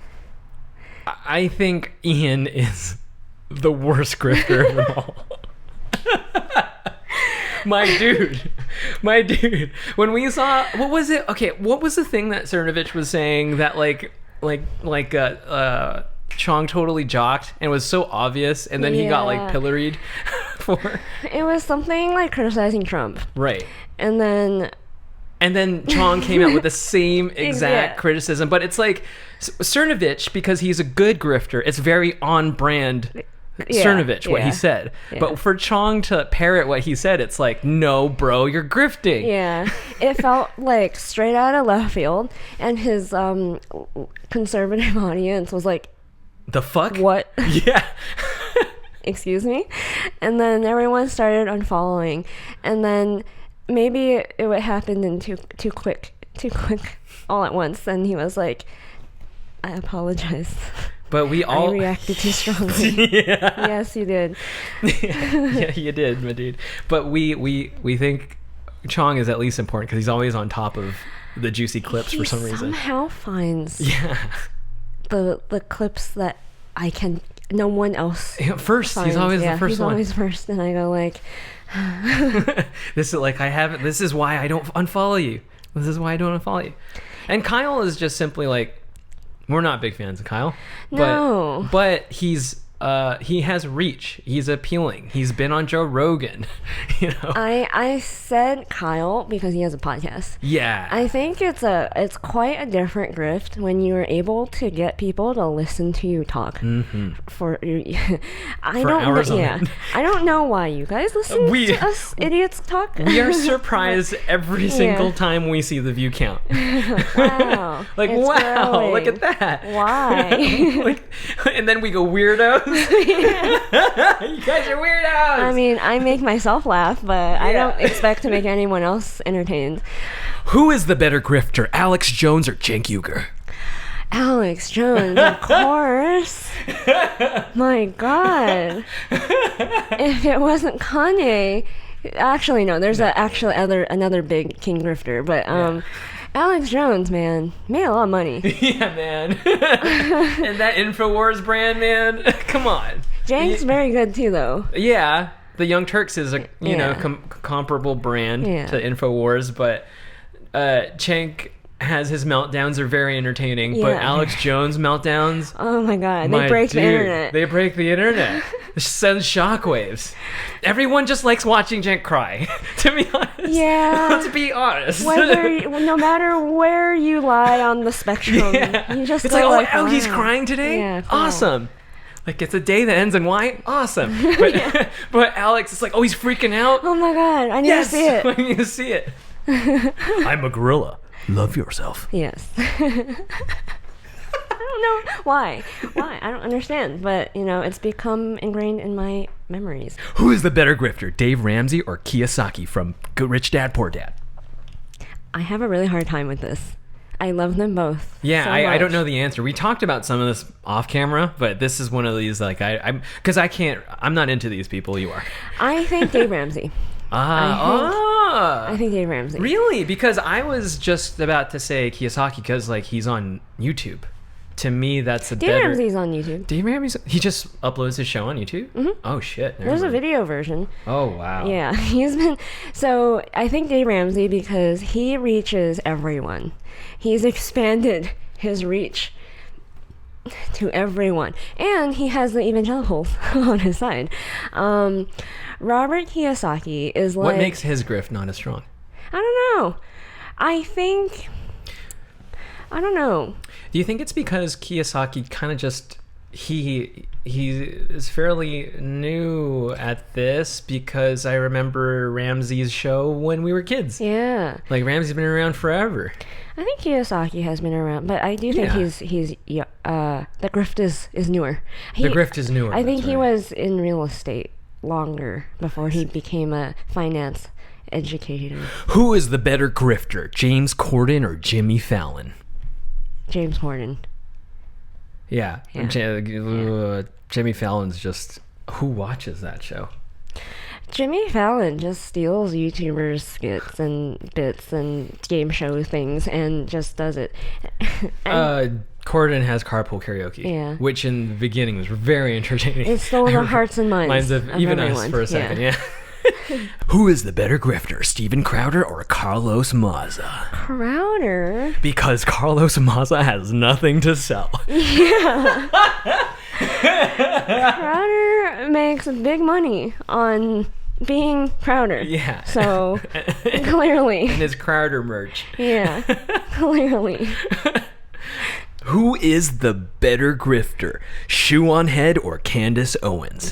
I think Ian is the worst grifter of them all. My dude. When we saw, what was it? Okay, what was the thing that Cernovich was saying that Chong totally jocked and was so obvious, and then he got like pilloried for? It was something like criticizing Trump. Right. And then Chong came out with the same exact criticism, but it's like Cernovich, because he's a good grifter, it's very on brand Cernovich what he said. But for Chong to parrot what he said, it's like, no, bro, you're grifting. Yeah. It felt like straight out of left field, and his conservative audience was like, the fuck? What? Yeah. Excuse me? And then everyone started unfollowing, and then maybe it would happen in too quick all at once, and he was like, I apologize. But we all I reacted too strongly. Yeah. Yes, you did. Yeah, you did, my dude. But we think Chong is at least important because he's always on top of the juicy clips for some reason. Somehow finds the clips that no one else first finds. He's always the first one. He's always first, and I go like, this is why I don't unfollow you. This is why I don't unfollow you. And Kyle is just simply like, We're not big fans of Kyle. No. But he has reach. He's appealing. He's been on Joe Rogan. You know. I said Kyle because he has a podcast. Yeah. I think it's quite a different grift when you are able to get people to listen to you talk for hours on end. I don't know why you guys listen to us idiots talk. We are surprised every single time we see the view count. Wow. Like, it's wow, growing. look at that. Why? And then we go, weirdos. You guys are weirdos. I mean, I make myself laugh, but I don't expect to make anyone else entertained. Who is the better grifter, Alex Jones or Cenk Uygur? Alex Jones, of course. My God. If it wasn't Kanye, actually no. There's another big king grifter, but Alex Jones, man, made a lot of money. Yeah, man. And that InfoWars brand, man. Come on. Cenk's very good too, though. Yeah, the Young Turks is a comparable brand to InfoWars, but Cenk has his meltdowns are very entertaining, but Alex Jones meltdowns, oh my God, they break the internet. They break the internet. It sends shockwaves. Everyone just likes watching Cenk cry, to be honest. Yeah. Let's be honest. No matter where you lie on the spectrum, you just it's like, oh, he's crying today? Yeah, awesome. Like, it's a day that ends in Y? Awesome. But, but Alex is like, oh, he's freaking out? Oh my God, I need to see it. I need to see it. I'm a gorilla. Love yourself. Yes. I don't know why. I don't understand. But, it's become ingrained in my memories. Who is the better grifter, Dave Ramsey or Kiyosaki from Rich Dad, Poor Dad? I have a really hard time with this. I love them both. Yeah, so I don't know the answer. We talked about some of this off camera, but this is one of these, like, I'm not into these people. You are. I think Dave Ramsey. I think Dave Ramsey. Really? Because I was just about to say Kiyosaki because, like, he's on YouTube. To me, that's a better... Dave Ramsey's on YouTube. Dave Ramsey? He just uploads his show on YouTube? Mm-hmm. Oh, shit. There's a video version. Oh, wow. Yeah, he's been... So, I think Dave Ramsey because he reaches everyone. He's expanded his reach to everyone. And he has the evangelicals on his side. Robert Kiyosaki is like... What makes his grift not as strong? I don't know. I don't know. Do you think it's because Kiyosaki kind of just... He is fairly new at this because I remember Ramsey's show when we were kids. Yeah. Like, Ramsey's been around forever. I think Kiyosaki has been around, but I do think the grift is newer. The grift is newer. I think he was in real estate longer before he became a finance educator. Who is the better grifter, James Corden or Jimmy Fallon? James Corden. Yeah. Jimmy Fallon's just... Who watches that show? Jimmy Fallon just steals YouTubers' skits and bits and game show things and just does it. Corden has carpool karaoke, which in the beginning was very entertaining. It stole the hearts and minds of even everyone. Us for a second, Who is the better grifter, Steven Crowder or Carlos Maza? Crowder? Because Carlos Maza has nothing to sell. Yeah. Crowder makes big money on being Crowder. Yeah. So, clearly. And his Crowder merch. Yeah, clearly. Who is the better grifter, Shoe on Head or Candace Owens?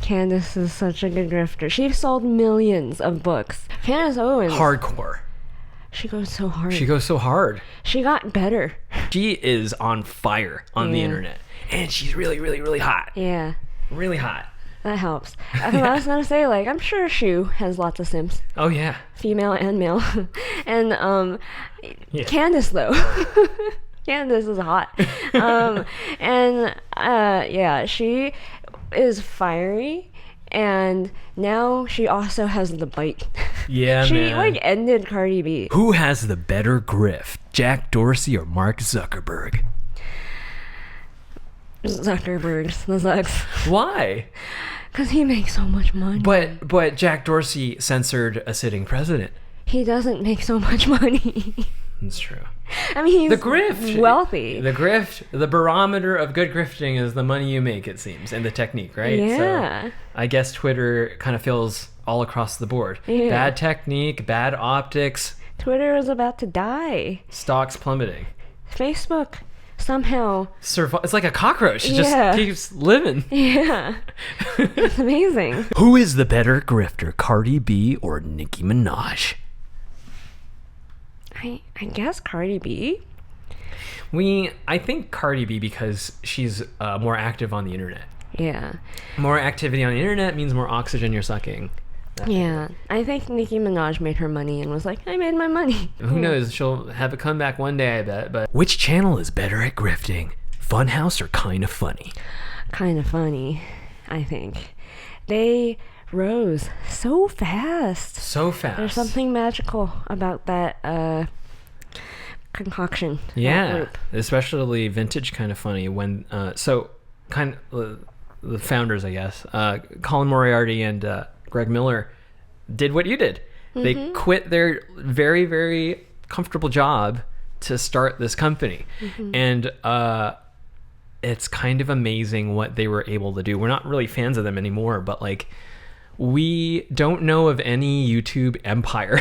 Candace is such a good grifter. She sold millions of books. Candace Owens. Hardcore. She goes so hard. She got better. She is on fire on the internet. And she's really, really, really hot. Yeah. Really hot. That helps. I was going to say, like, I'm sure Shoe has lots of simps. Oh, yeah. Female and male. And Candace, though. Candace is hot. She is fiery, and now she also has the bite. Yeah, she ended Cardi B. Who has the better grift, Jack Dorsey or Mark Zuckerberg? Zuckerberg's the Zucks. Why? Because he makes so much money. But Jack Dorsey censored a sitting president. He doesn't make so much money. It's true. I mean, he's The grift. wealthy. The grift, the barometer of good grifting is the money you make, it seems, and the technique, right? Yeah. So I guess Twitter kind of feels all across the board. Yeah. Bad technique, bad optics, Twitter is about to die. stocks plummeting. Facebook somehow. It's like a cockroach. It Yeah. just keeps living. Yeah. It's amazing. Who is the better grifter, Cardi B or Nicki Minaj? I guess Cardi B. I think Cardi B because she's more active on the internet. Yeah. More activity on the internet means more oxygen you're sucking. Yeah. I think Nicki Minaj made her money and was like, I made my money. Who knows? She'll have a comeback one day, I bet. But which channel is better at grifting? Funhouse or Kinda Funny? Kinda funny, I think. They rose so fast. So fast. There's something magical about that concoction. that Yeah, group. especially vintage Kinda Funny. When the founders, I guess, Colin Moriarty and Greg Miller did what you did. They quit their very, very comfortable job to start this company. And it's kind of amazing what they were able to do. We're not really fans of them anymore, but like, we don't know of any YouTube empire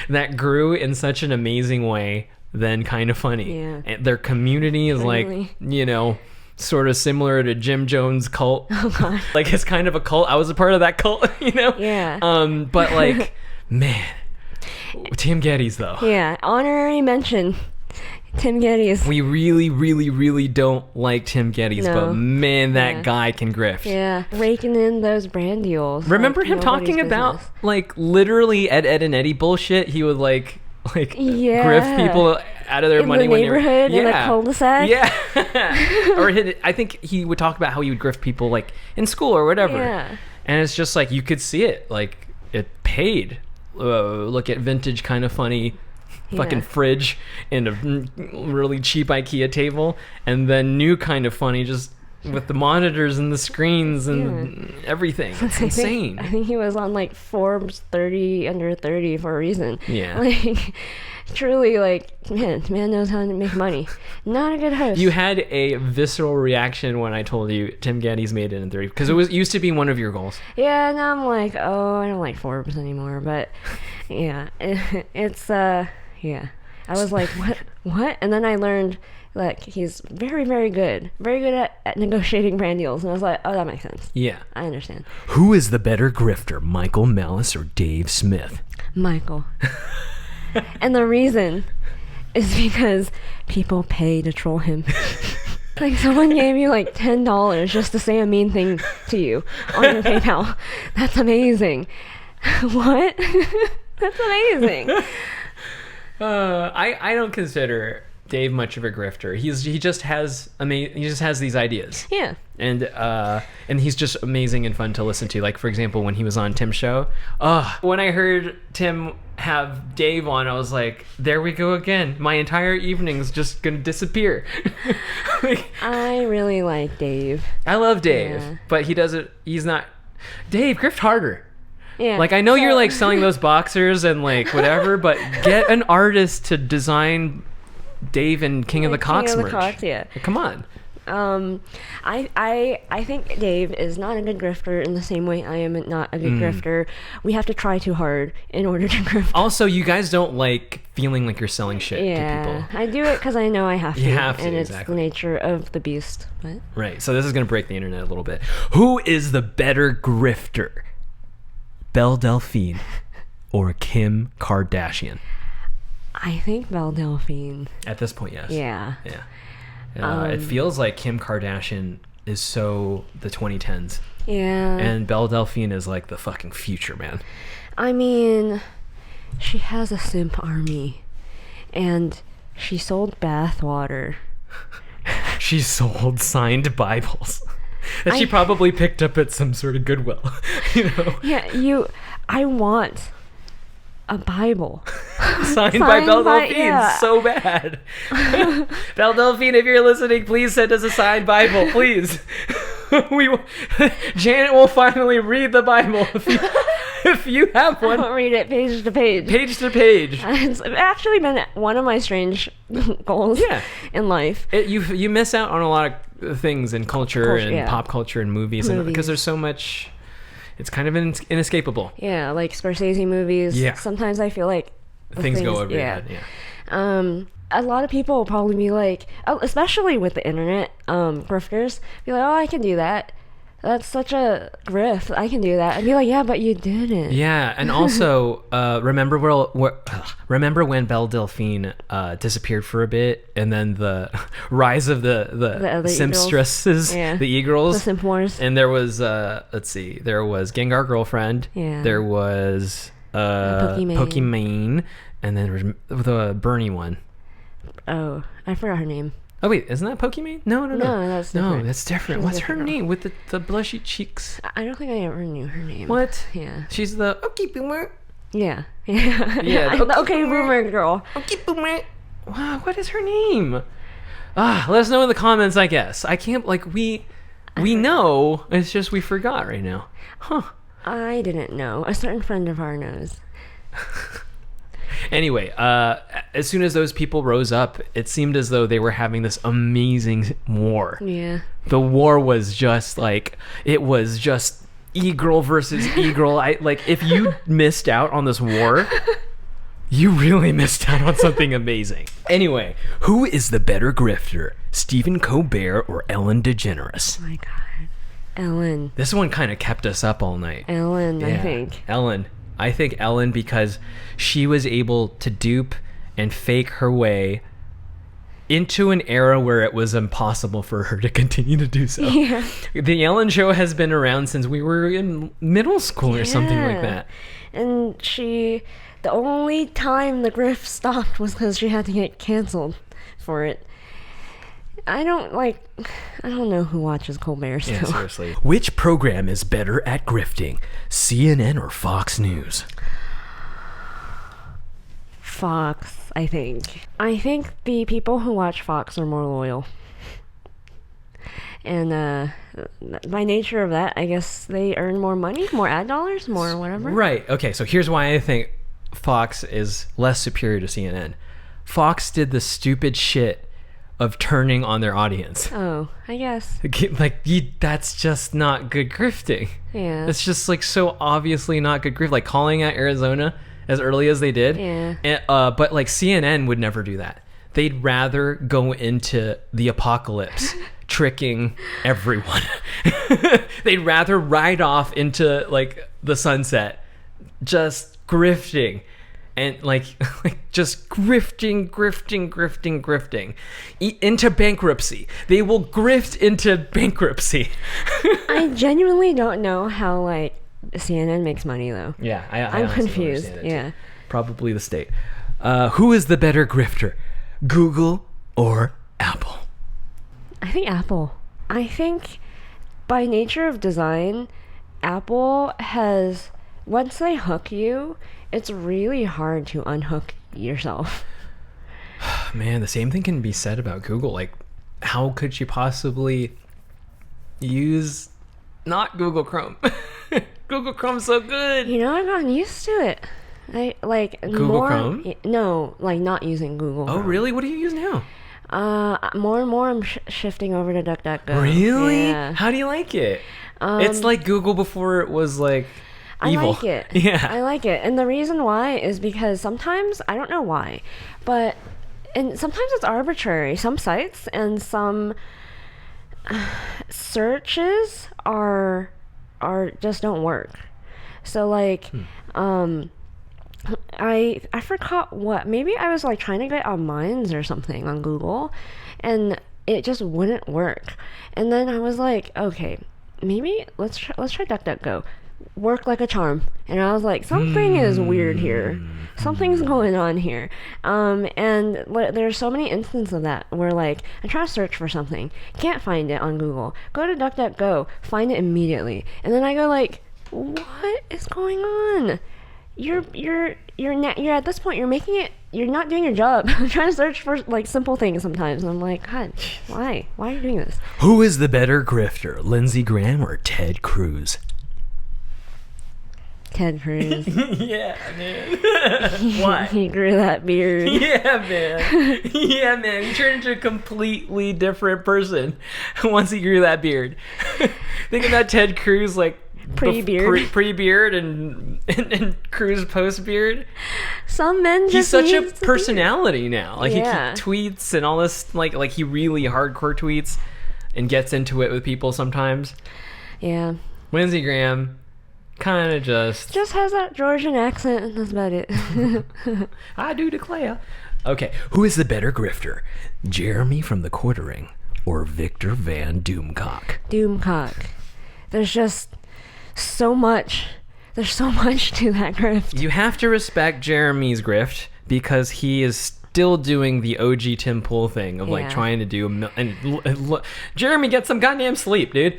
that grew in such an amazing way than Kinda Funny. Yeah. And their community is Totally. like, sort of similar to Jim Jones' cult. Oh, God. Like, it's kind of a cult. I was a part of that cult, Yeah. But like, man, Tim Geddes though. Yeah. Honorary mention. Tim Geddes. We really, really, really don't like Tim Geddes, No. but man, that Yeah. guy can grift. Yeah. Raking in those brand deals. Remember like him talking nobody's about business. like literally Ed and Eddie bullshit? He would like Yeah. grift people out of their In money the when neighborhood, they were in a cul-de-sac? Yeah. Or I think he would talk about how he would grift people like in school or whatever. Yeah. And it's just like you could see it, like it paid. Look at vintage Kinda Funny fucking Yeah. fridge and a really cheap IKEA table, and then new Kinda Funny just with the monitors and the screens and everything. It's insane. I think he was on like Forbes 30 under 30 for a reason. Yeah. Like, truly, like, man knows how to make money. Not a good host. You had a visceral reaction when I told you Tim Geddes made it in 30 because it used to be one of your goals. Yeah, now I'm like, oh, I don't like Forbes anymore. But yeah, it's yeah. I was like, what? And then I learned like he's very, very good at negotiating brand deals, and I was like, oh, that makes sense. Yeah. I understand. Who is the better grifter, Michael Malice or Dave Smith? Michael. And the reason is because people pay to troll him. Like, someone gave you like $10 just to say a mean thing to you on your PayPal. That's amazing. What? That's amazing. I don't consider Dave much of a grifter. He just has these ideas. Yeah. And he's just amazing and fun to listen to. Like, for example, when he was on Tim's show, when I heard Tim have Dave on, I was like, there we go again. My entire evening's just gonna disappear. Like, I really like Dave. I love Dave, Yeah. but he's not Dave, grift harder. Yeah. Like, I know you're like selling those boxers and like whatever, but get an artist to design Dave and King of the Cocks King of merch. the Cocks, yeah. Come on. I think Dave is not a good grifter in the same way I am not a good grifter. We have to try too hard in order to grift. Also, you guys don't like feeling like you're selling shit to Yeah, people. I do it because I know I have to. You have to, and it's exactly. the nature of the beast. But Right. So this is going to break the internet a little bit. Who is the better grifter? Belle Delphine or Kim Kardashian? I think Belle Delphine. At this point, yes. Yeah. Yeah. It feels like Kim Kardashian is so the 2010s. Yeah. And Belle Delphine is like the fucking future, man. I mean, she has a simp army, and she sold bath water. She sold signed Bibles that she probably picked up at some sort of Goodwill. Yeah, I want a Bible. Signed by Belle by- Delphine. yeah. So bad. Belle Delphine, if you're listening, please send us a signed Bible, please. Janet will finally read the Bible if you have one. I'll read it page to page. Page to page. It's actually been one of my strange goals in life. You miss out on a lot of things in culture and pop culture and movies. Because there's so much. It's kind of inescapable. Yeah, like Scorsese movies. Yeah. Sometimes I feel like things go over your head. Yeah. A lot of people will probably be like, especially with the internet, grifters, be like, oh, I can do that. That's such a grift. I can do that. I'd be like, yeah, but you didn't. Yeah, and also remember when Belle Delphine disappeared for a bit, and then the rise of the Simpstresses, the e-girls, the Simp Wars. And there was there was Gengar Girlfriend. Yeah. There was Pokimane, and then the Bernie one. Oh, I forgot her name. Oh wait, isn't that Pokimane? No, that's different. No, that's different. What's her name with the blushy cheeks? I don't think I ever knew her name. What? Yeah. She's the okay boomer. Yeah. Yeah. The okay boomer girl. Okay boomer. Wow, what is her name? Let us know in the comments. I guess I can't. We know. It's just we forgot right now. Huh. I didn't know. A certain friend of ours knows. Anyway, as soon as those people rose up, it seemed as though they were having this amazing war. Yeah. The war was just it was just e-girl versus e-girl. If you missed out on this war, you really missed out on something amazing. Anyway, who is the better grifter, Stephen Colbert or Ellen DeGeneres? Oh my God. Ellen. This one kind of kept us up all night. Ellen, yeah. I think. Ellen. I think Ellen, because she was able to dupe and fake her way into an era where it was impossible for her to continue to do so. Yeah. The Ellen Show has been around since we were in middle school or something like that. And the only time the grift stopped was because she had to get canceled for it. I don't know who watches Colbert still. Yeah, seriously. Which program is better at grifting, CNN or Fox News? Fox, I think. I think the people who watch Fox are more loyal. And by nature of that, I guess they earn more money, more ad dollars, more whatever. Right. Okay, so here's why I think Fox is less superior to CNN. Fox did the stupid shit of turning on their audience. Oh, I guess. That's just not good grifting. Yeah. It's just so obviously not good grift. Like calling out Arizona as early as they did. Yeah. And, but CNN would never do that. They'd rather go into the apocalypse tricking everyone. They'd rather ride off into the sunset just grifting. And just grifting into bankruptcy. They will grift into bankruptcy. I genuinely don't know how CNN makes money though. Yeah, I'm confused. Yeah, probably the state. Who is the better grifter, Google or Apple? I think Apple. I think by nature of design, Apple has, once they hook you, it's really hard to unhook yourself. Man, the same thing can be said about Google. How could you possibly use not Google Chrome? Google Chrome's so good. I've gotten used to it. Google Chrome? No, not using Google Chrome. Oh, really? What do you use now? More and more I'm shifting over to DuckDuckGo. Really? Yeah. How do you like it? It's like Google before it was evil. I like it. Yeah. I like it. And the reason why is because sometimes, I don't know why, and sometimes it's arbitrary. Some sites and some searches are just don't work. So I forgot what, maybe I was trying to get on Minds or something on Google and it just wouldn't work. And then I was like, okay, maybe let's try DuckDuckGo. Work like a charm. And I was like, something is weird here. Something's going on here. And there's so many instances of that where I try to search for something, can't find it on Google, go to DuckDuckGo, find it immediately, and then I go what is going on? you're at this point, you're making it, you're not doing your job. I'm trying to search for like simple things sometimes, and I'm like, God, why are you doing this? Who is the better grifter, Lindsey Graham or Ted Cruz? Ted Cruz. Yeah, man. Why? He grew that beard. Yeah, man. Yeah, man. He turned into a completely different person once he grew that beard. Think about Ted Cruz, like Pre-beard. Pre-beard and Cruz post-beard. Some men just He's such a needs to personality now. Like Yeah. he tweets and all this, like he really hardcore tweets and gets into it with people sometimes. Yeah. Lindsey Graham kind of just Has that Georgian accent, and that's about it. I do declare. Okay, who is the better grifter? Jeremy from The Quartering or Victor Van Doomcock? Doomcock. There's just so much. There's so much to that grift. You have to respect Jeremy's grift because he is still doing the OG Tim Pool thing of like Yeah. trying to do Jeremy, get some goddamn sleep, dude.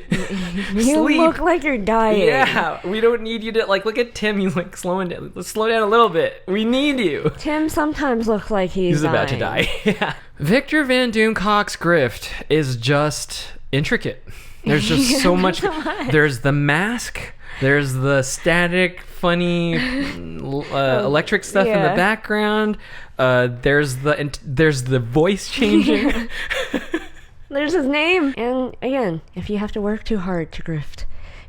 You look like you're dying. Yeah, we don't need you to like look at Tim. He's like slowing down. Let's slow down a little bit. We need you. Tim sometimes looks like he's About to dying. die. Yeah. Victor Van Doomcock's grift is just intricate. There's just so much. There's the mask. There's the static, funny, electric stuff in the Yeah. background. There's the voice changing. There's his name. And again, if you have to work too hard to grift,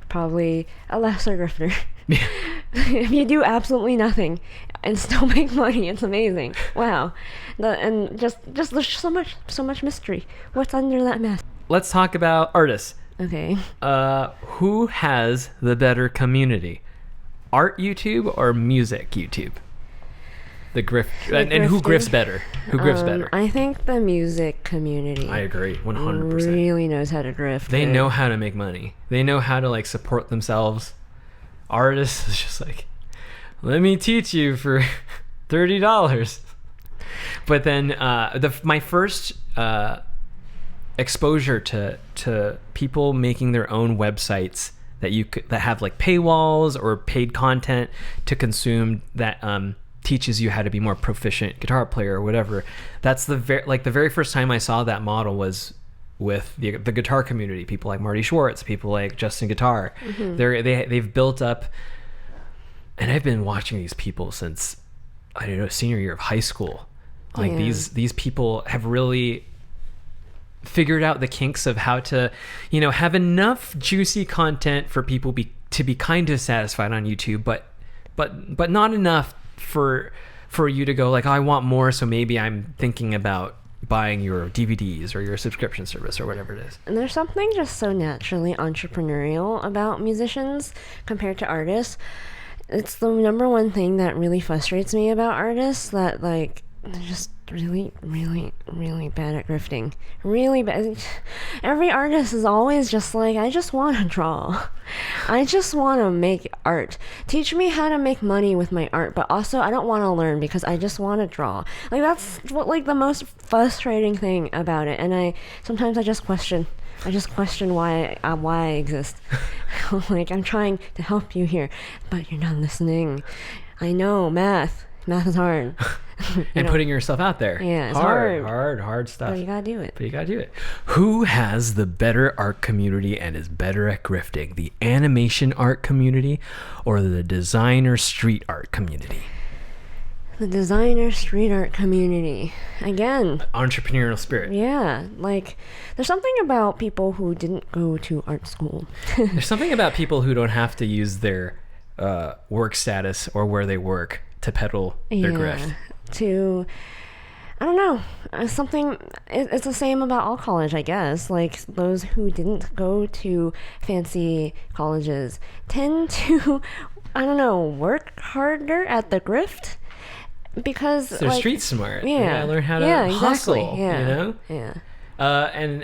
probably a lesser grifter. If you do absolutely nothing and still make money, it's amazing. Wow. Just there's so much mystery. What's under that mask? Let's talk about artists. Okay. Who has the better community? Art YouTube or music YouTube? The grift and who grifting. grifts better? Who grifts better? I think the music community I agree, 100%. really knows how to grift. They good. know how to make money. They know how to like support themselves. Artists is just like, let me teach you for $30. But then my first exposure to people making their own websites that have like paywalls or paid content to consume that teaches you how to be more proficient guitar player or whatever. That's the very first time I saw that model was with the guitar community. People like Marty Schwartz, people like Justin Guitar. They've built up, and I've been watching these people since I don't know, senior year of high school. Like these people have really figured out the kinks of how to, have enough juicy content for people to be kind of satisfied on YouTube, but not enough for you to go like, oh, I want more, so maybe I'm thinking about buying your DVDs or your subscription service or whatever it is. And there's something just so naturally entrepreneurial about musicians compared to artists. It's the number one thing that really frustrates me about artists, that like they're just really, really, really bad at grifting. Really bad. Every artist is always just like, I just want to draw. I just want to make art. Teach me how to make money with my art, but also I don't want to learn because I just want to draw. Like that's what like the most frustrating thing about it. And sometimes I just question why I exist. Like I'm trying to help you here, but you're not listening. I know math is hard. And putting yourself out there. Yeah, it's hard stuff. But you gotta do it. Who has the better art community and is better at grifting? The animation art community or the designer street art community? The designer street art community. Again. Entrepreneurial spirit. Yeah. Like, there's something about people who didn't go to art school. There's something about people who don't have to use their work status or where they work to peddle their grift. I don't know, it's the same about all college, I guess. Like those who didn't go to fancy colleges tend to, I don't know, work harder at the grift because they're like, street smart. Yeah, They gotta learn how to exactly. hustle. Yeah, And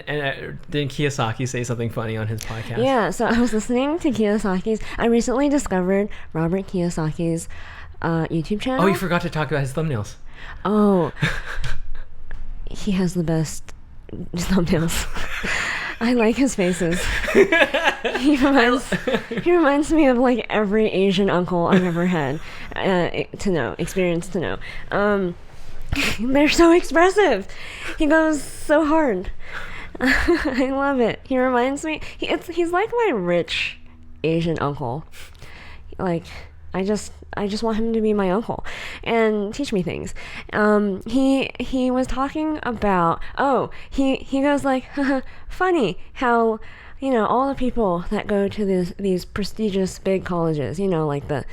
didn't Kiyosaki say something funny on his podcast? Yeah, so I was listening to Kiyosaki's. I recently discovered Robert Kiyosaki's YouTube channel. Oh, you forgot to talk about his thumbnails. Oh, he has the best thumbnails. I like his faces. He reminds me of like every Asian uncle I've ever had experience to know. They're so expressive. He goes so hard. I love it. He reminds me. He's like my rich Asian uncle. Like I just want him to be my uncle and teach me things. He was talking about he goes like funny how all the people that go to these prestigious big colleges, like the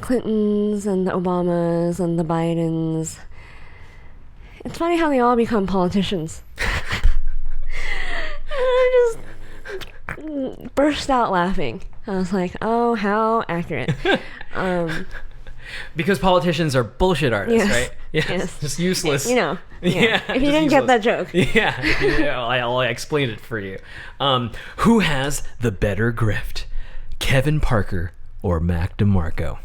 Clintons and the Obamas and the Bidens. It's funny how they all become politicians. And I just burst out laughing. I was like, oh, how accurate. Because politicians are bullshit artists, Yes. right? Yes. Just useless. Yeah. Yeah, If you just didn't get that joke. Yeah. I explained it for you. Who has the better grift? Kevin Parker or Mac DeMarco?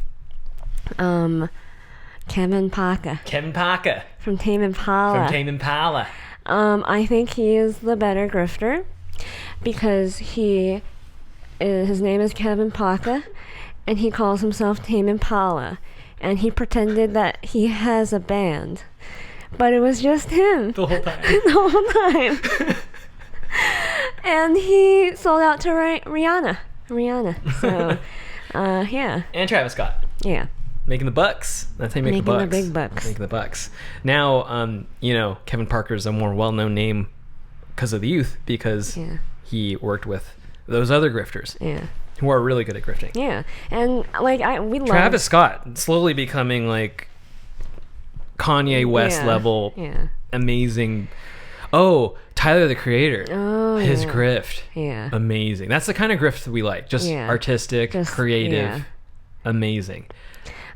Kevin Parker Kevin Parker from Tame Impala. from Tame Impala. I think he is the better grifter because his name is Kevin Parker and he calls himself Tame Impala and he pretended that he has a band, but it was just him The whole time. the whole time. And he sold out to Rihanna. So, yeah. And Travis Scott. Yeah. Making the bucks. That's how you make the bucks. Making the big bucks. Making the bucks. Now, Kevin Parker's a more well-known name because of the youth, because he worked with those other grifters Yeah. who are really good at grifting. Yeah. And like we love Travis Scott slowly becoming like Kanye West level amazing. Oh, Tyler the Creator. Oh, his yeah. grift. Yeah. Amazing. That's the kind of grift we like. Just artistic, creative, amazing.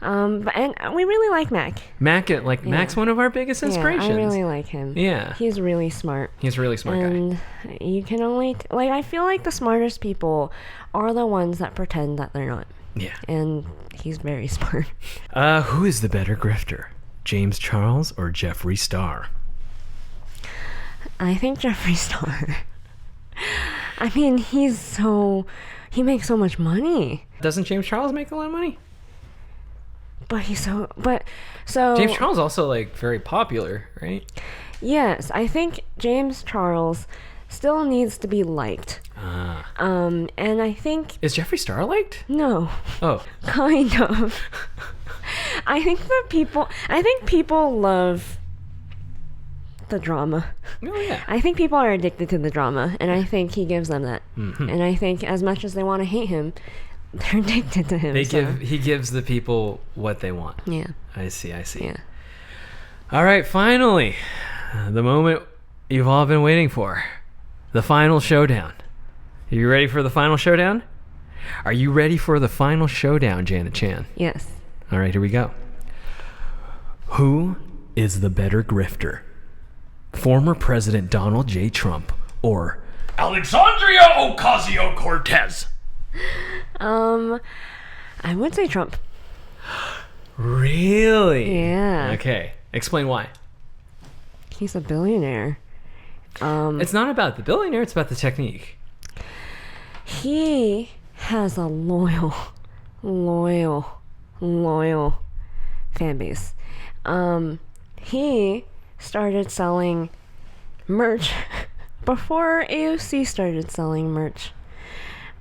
And we really like Mac. Mac's one of our biggest inspirations. Yeah, I really like him. Yeah. He's really smart. He's a really smart guy. And you can only I feel like the smartest people are the ones that pretend that they're not. Yeah. And he's very smart. Who is the better grifter? James Charles or Jeffree Star? I think Jeffree Star. I mean, he makes so much money. Doesn't James Charles make a lot of money? But so James Charles also like very popular, right? Yes, I think James Charles still needs to be liked. And I think Is Jeffree Star liked? no, Oh. kind of. I think people love the drama. Oh yeah. I think people are addicted to the drama, and I think he gives them that. Mm-hmm. And I think as much as they want to hate him, they're addicted to him. He gives the people what they want. Yeah. I see. Yeah. All right, finally, the moment you've all been waiting for. The final showdown. Are you ready for the final showdown? Are you ready for the final showdown, Janet Chan? Yes. All right, here we go. Who is the better grifter? Former President Donald J. Trump or Alexandria Ocasio-Cortez? I would say Trump. Really? Yeah. Okay. Explain why. He's a billionaire. It's not about the billionaire, it's about the technique. He has a loyal fan base. He started selling merch before AOC started selling merch.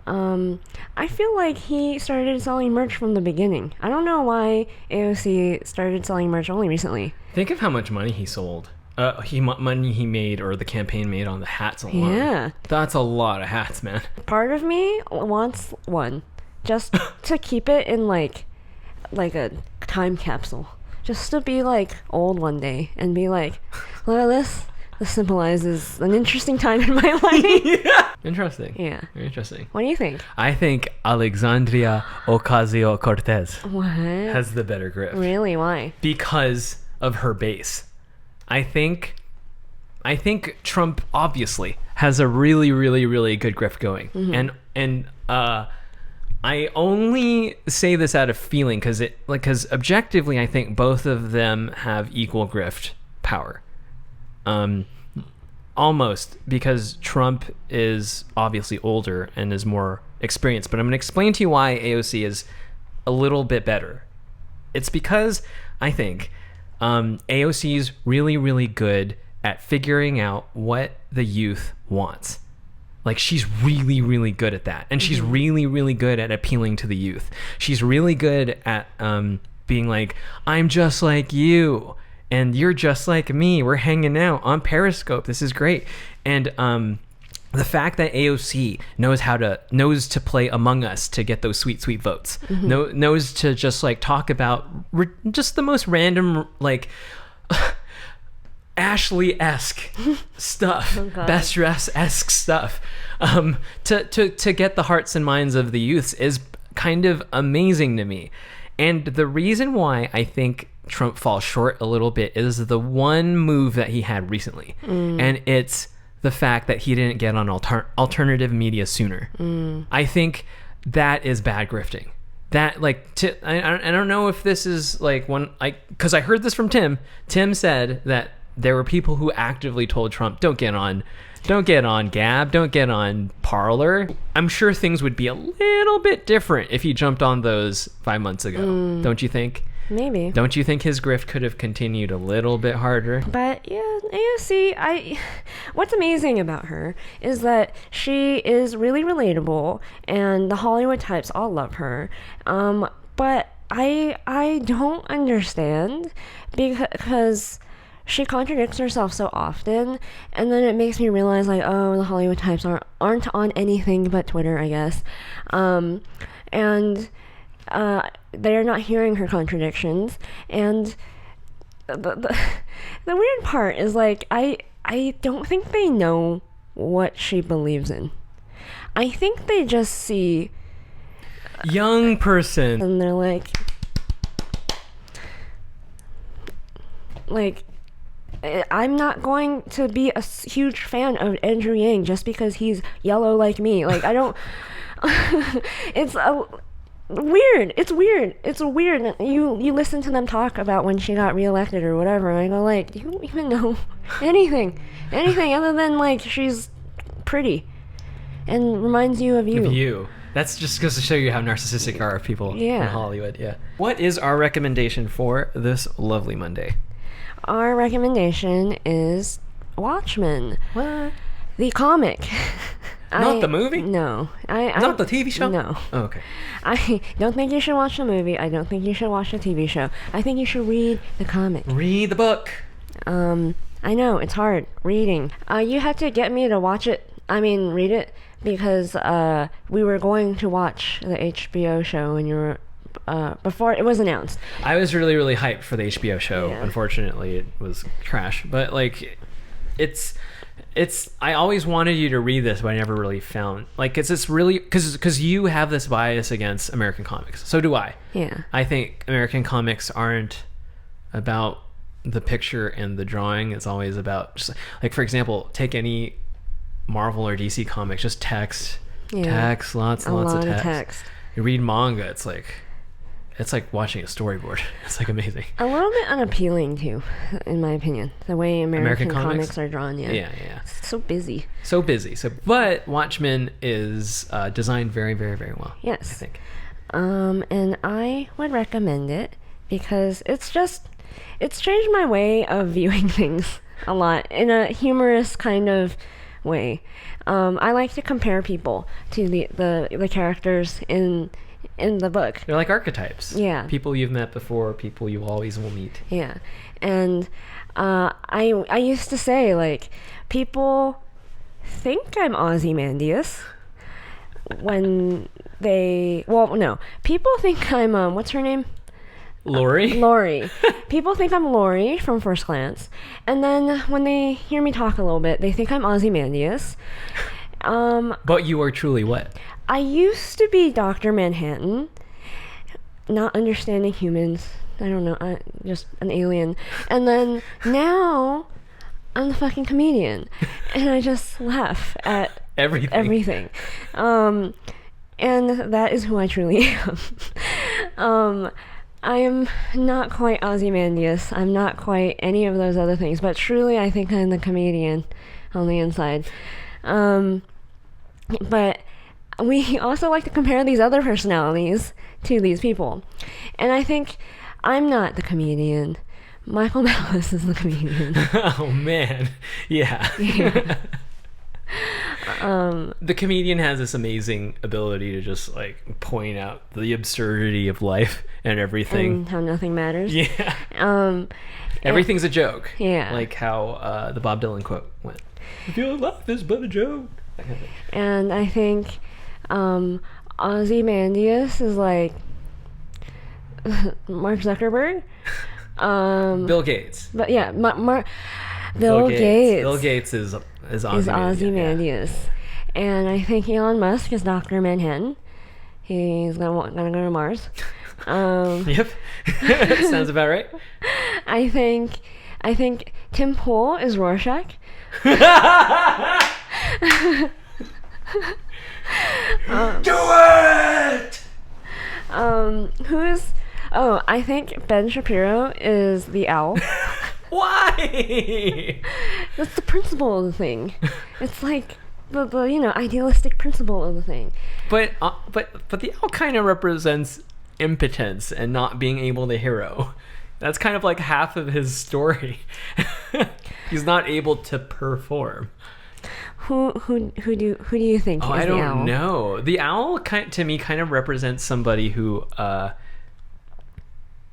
I feel like he started selling merch from the beginning. I don't know why AOC started selling merch only recently. Think of how much money he sold. Money he made, or the campaign made on the hats alone. Yeah. That's a lot of hats, man. Part of me wants one just to keep it in like a time capsule. Just to be like old one day and be like, look at this. This symbolizes an interesting time in my life. Yeah. Interesting. Yeah. Very interesting. What do you think? I think Alexandria Ocasio-Cortez What? has the better grip. Really? Why? Because of her base. I think Trump obviously has a really, really, really good grift going. Mm-hmm. And I only say this out of feeling because objectively I think both of them have equal grift power. Trump, obviously, has a really, really good grift going. And I only say this out of feeling because objectively I think both of them have equal grift power. Objectively, I think both of them have equal grift power. Objectively, I think both of them have equal grift power. Objectively, I think both of them have equal grift power. almost, because Trump is obviously older and is more experienced. But I'm going to explain to you why AOC is a little bit better. It's because I think AOC is really, really good at figuring out what the youth wants. Like, she's really, really good at that. And she's really, really good at appealing to the youth. She's really good at being like, I'm just like you, and you're just like me. We're hanging out on Periscope. This is great. And the fact that AOC knows to play Among Us to get those sweet, sweet votes, knows to just like talk about just the most random, like Ashley-esque stuff, Best Dress-esque stuff, to get the hearts and minds of the youths is kind of amazing to me. And the reason why I think Trump falls short a little bit is the one move that he had recently, and it's the fact that he didn't get on alternative media sooner. I think that is bad grifting. That, like, I don't know if this is like because I heard this from Tim. Tim said that there were people who actively told Trump, don't get on Gab, don't get on Parler. I'm sure things would be a little bit different if he jumped on those 5 months ago. Don't you think? Maybe. Don't you think his grift could have continued a little bit harder? But yeah, AOC, what's amazing about her is that she is really relatable, and the Hollywood types all love her. But I don't understand, because she contradicts herself so often, and then it makes me realize, like, oh, the Hollywood types aren't on anything but Twitter, I guess. They're not hearing her contradictions, and the weird part is, like, I don't think they know what she believes in. I think they just see young person, and they're like I'm not going to be a huge fan of Andrew Yang just because he's yellow like me. Like, I don't it's weird. It's weird. You listen to them talk about when she got reelected or whatever, and I go, like, do you even know anything other than, like, she's pretty and reminds you of you. That's just goes to show you how narcissistic are people in Hollywood. Yeah. What is our recommendation for this lovely Monday? Our recommendation is Watchmen. What? The comic. Not the movie? No. Not the TV show? No. Oh, okay. I don't think you should watch the movie. I don't think you should watch the TV show. I think you should read the comic. Read the book. I know, it's hard reading. You had to get me to read it, because we were going to watch the HBO show, and you were before it was announced. I was really, really hyped for the HBO show. Yeah. Unfortunately, it was trash. But, like, it's I always wanted you to read this, but I never really found, like, it's this really, because you have this bias against American comics. So do I. Yeah. I think American comics aren't about the picture and the drawing. It's always about, just, like, for example, take any Marvel or DC comics, just text, lots of text. You read manga, it's like watching a storyboard. It's, like, amazing. A little bit unappealing too, in my opinion, the way American comics are drawn. Yeah. It's so busy. But Watchmen is designed very, very, very well. Yes. I think. And I would recommend it because it's changed my way of viewing things a lot in a humorous kind of way. I like to compare people to the characters in the book. They're like archetypes. Yeah. People you've met before, people you always will meet. Yeah. And I used to say, like, people think I'm Ozymandias when people think I'm what's her name? Lori. People think I'm Lori from First Glance, and then when they hear me talk a little bit, they think I'm Ozymandias. But you are truly what? I used to be Dr. Manhattan, not understanding humans. I don't know, just an alien. And then now I'm the fucking comedian, and I just laugh at everything. And that is who I truly am. I am not quite Ozymandias. I'm not quite any of those other things, but truly I think I'm the comedian. on the inside. But we also like to compare these other personalities to these people. And I think I'm not the comedian. Michael Malice is the comedian. Oh, man. Yeah. The comedian has this amazing ability to just like point out the absurdity of life and everything. And how nothing matters. Yeah. Everything's a joke. Yeah. Like how the Bob Dylan quote went. If your life is but a joke. That kind of thing. And I think Ozymandias is like Mark Zuckerberg. Bill Gates. But yeah, Bill Gates. Bill Gates is Ozymandias. Yeah. And I think Elon Musk is Dr. Manhattan. He's gonna go to Mars. Yep. Sounds about right. I think Tim Pool is Rorschach. Do it! I think Ben Shapiro is the owl. Why? That's the principle of the thing. It's like the idealistic principle of the thing. But the owl kind of represents impotence and not being able to hero. That's kind of like half of his story. He's not able to perform. Who do you think is the owl? I don't know. The owl to me kind of represents somebody who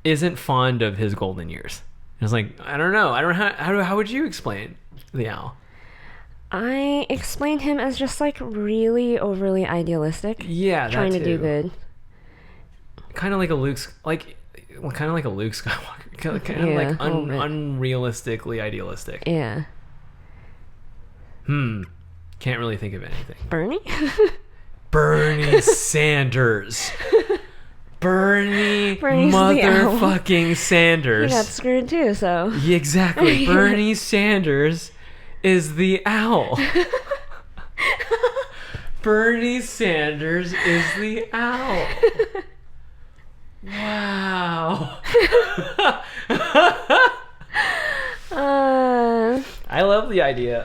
isn't fond of his golden years. It's like, I don't know. How would you explain the owl? I explain him as just like really overly idealistic. Yeah, that trying too. to do good. Kind of like a Luke Skywalker. Kind of like unrealistically idealistic. Yeah. Can't really think of anything. Bernie? Bernie Sanders. Bernie's motherfucking Sanders. He got screwed too, so. Yeah, exactly. Bernie Sanders is the owl. Bernie Sanders is the owl. Wow. I love the idea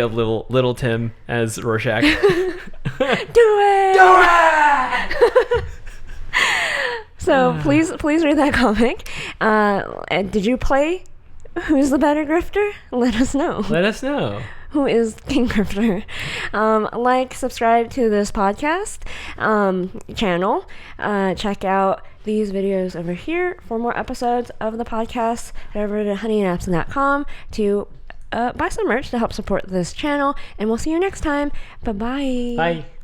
of little Tim as Rorschach. Do it! Do it! So please read that comic. And did you play Who's the Better Grifter? Let us know. Let us know. Who is King Grifter? Subscribe to this podcast channel. Check out these videos over here for more episodes of the podcast. Head over to honeyandabsinthe.com to buy some merch to help support this channel. And we'll see you next time. Bye-bye. Bye.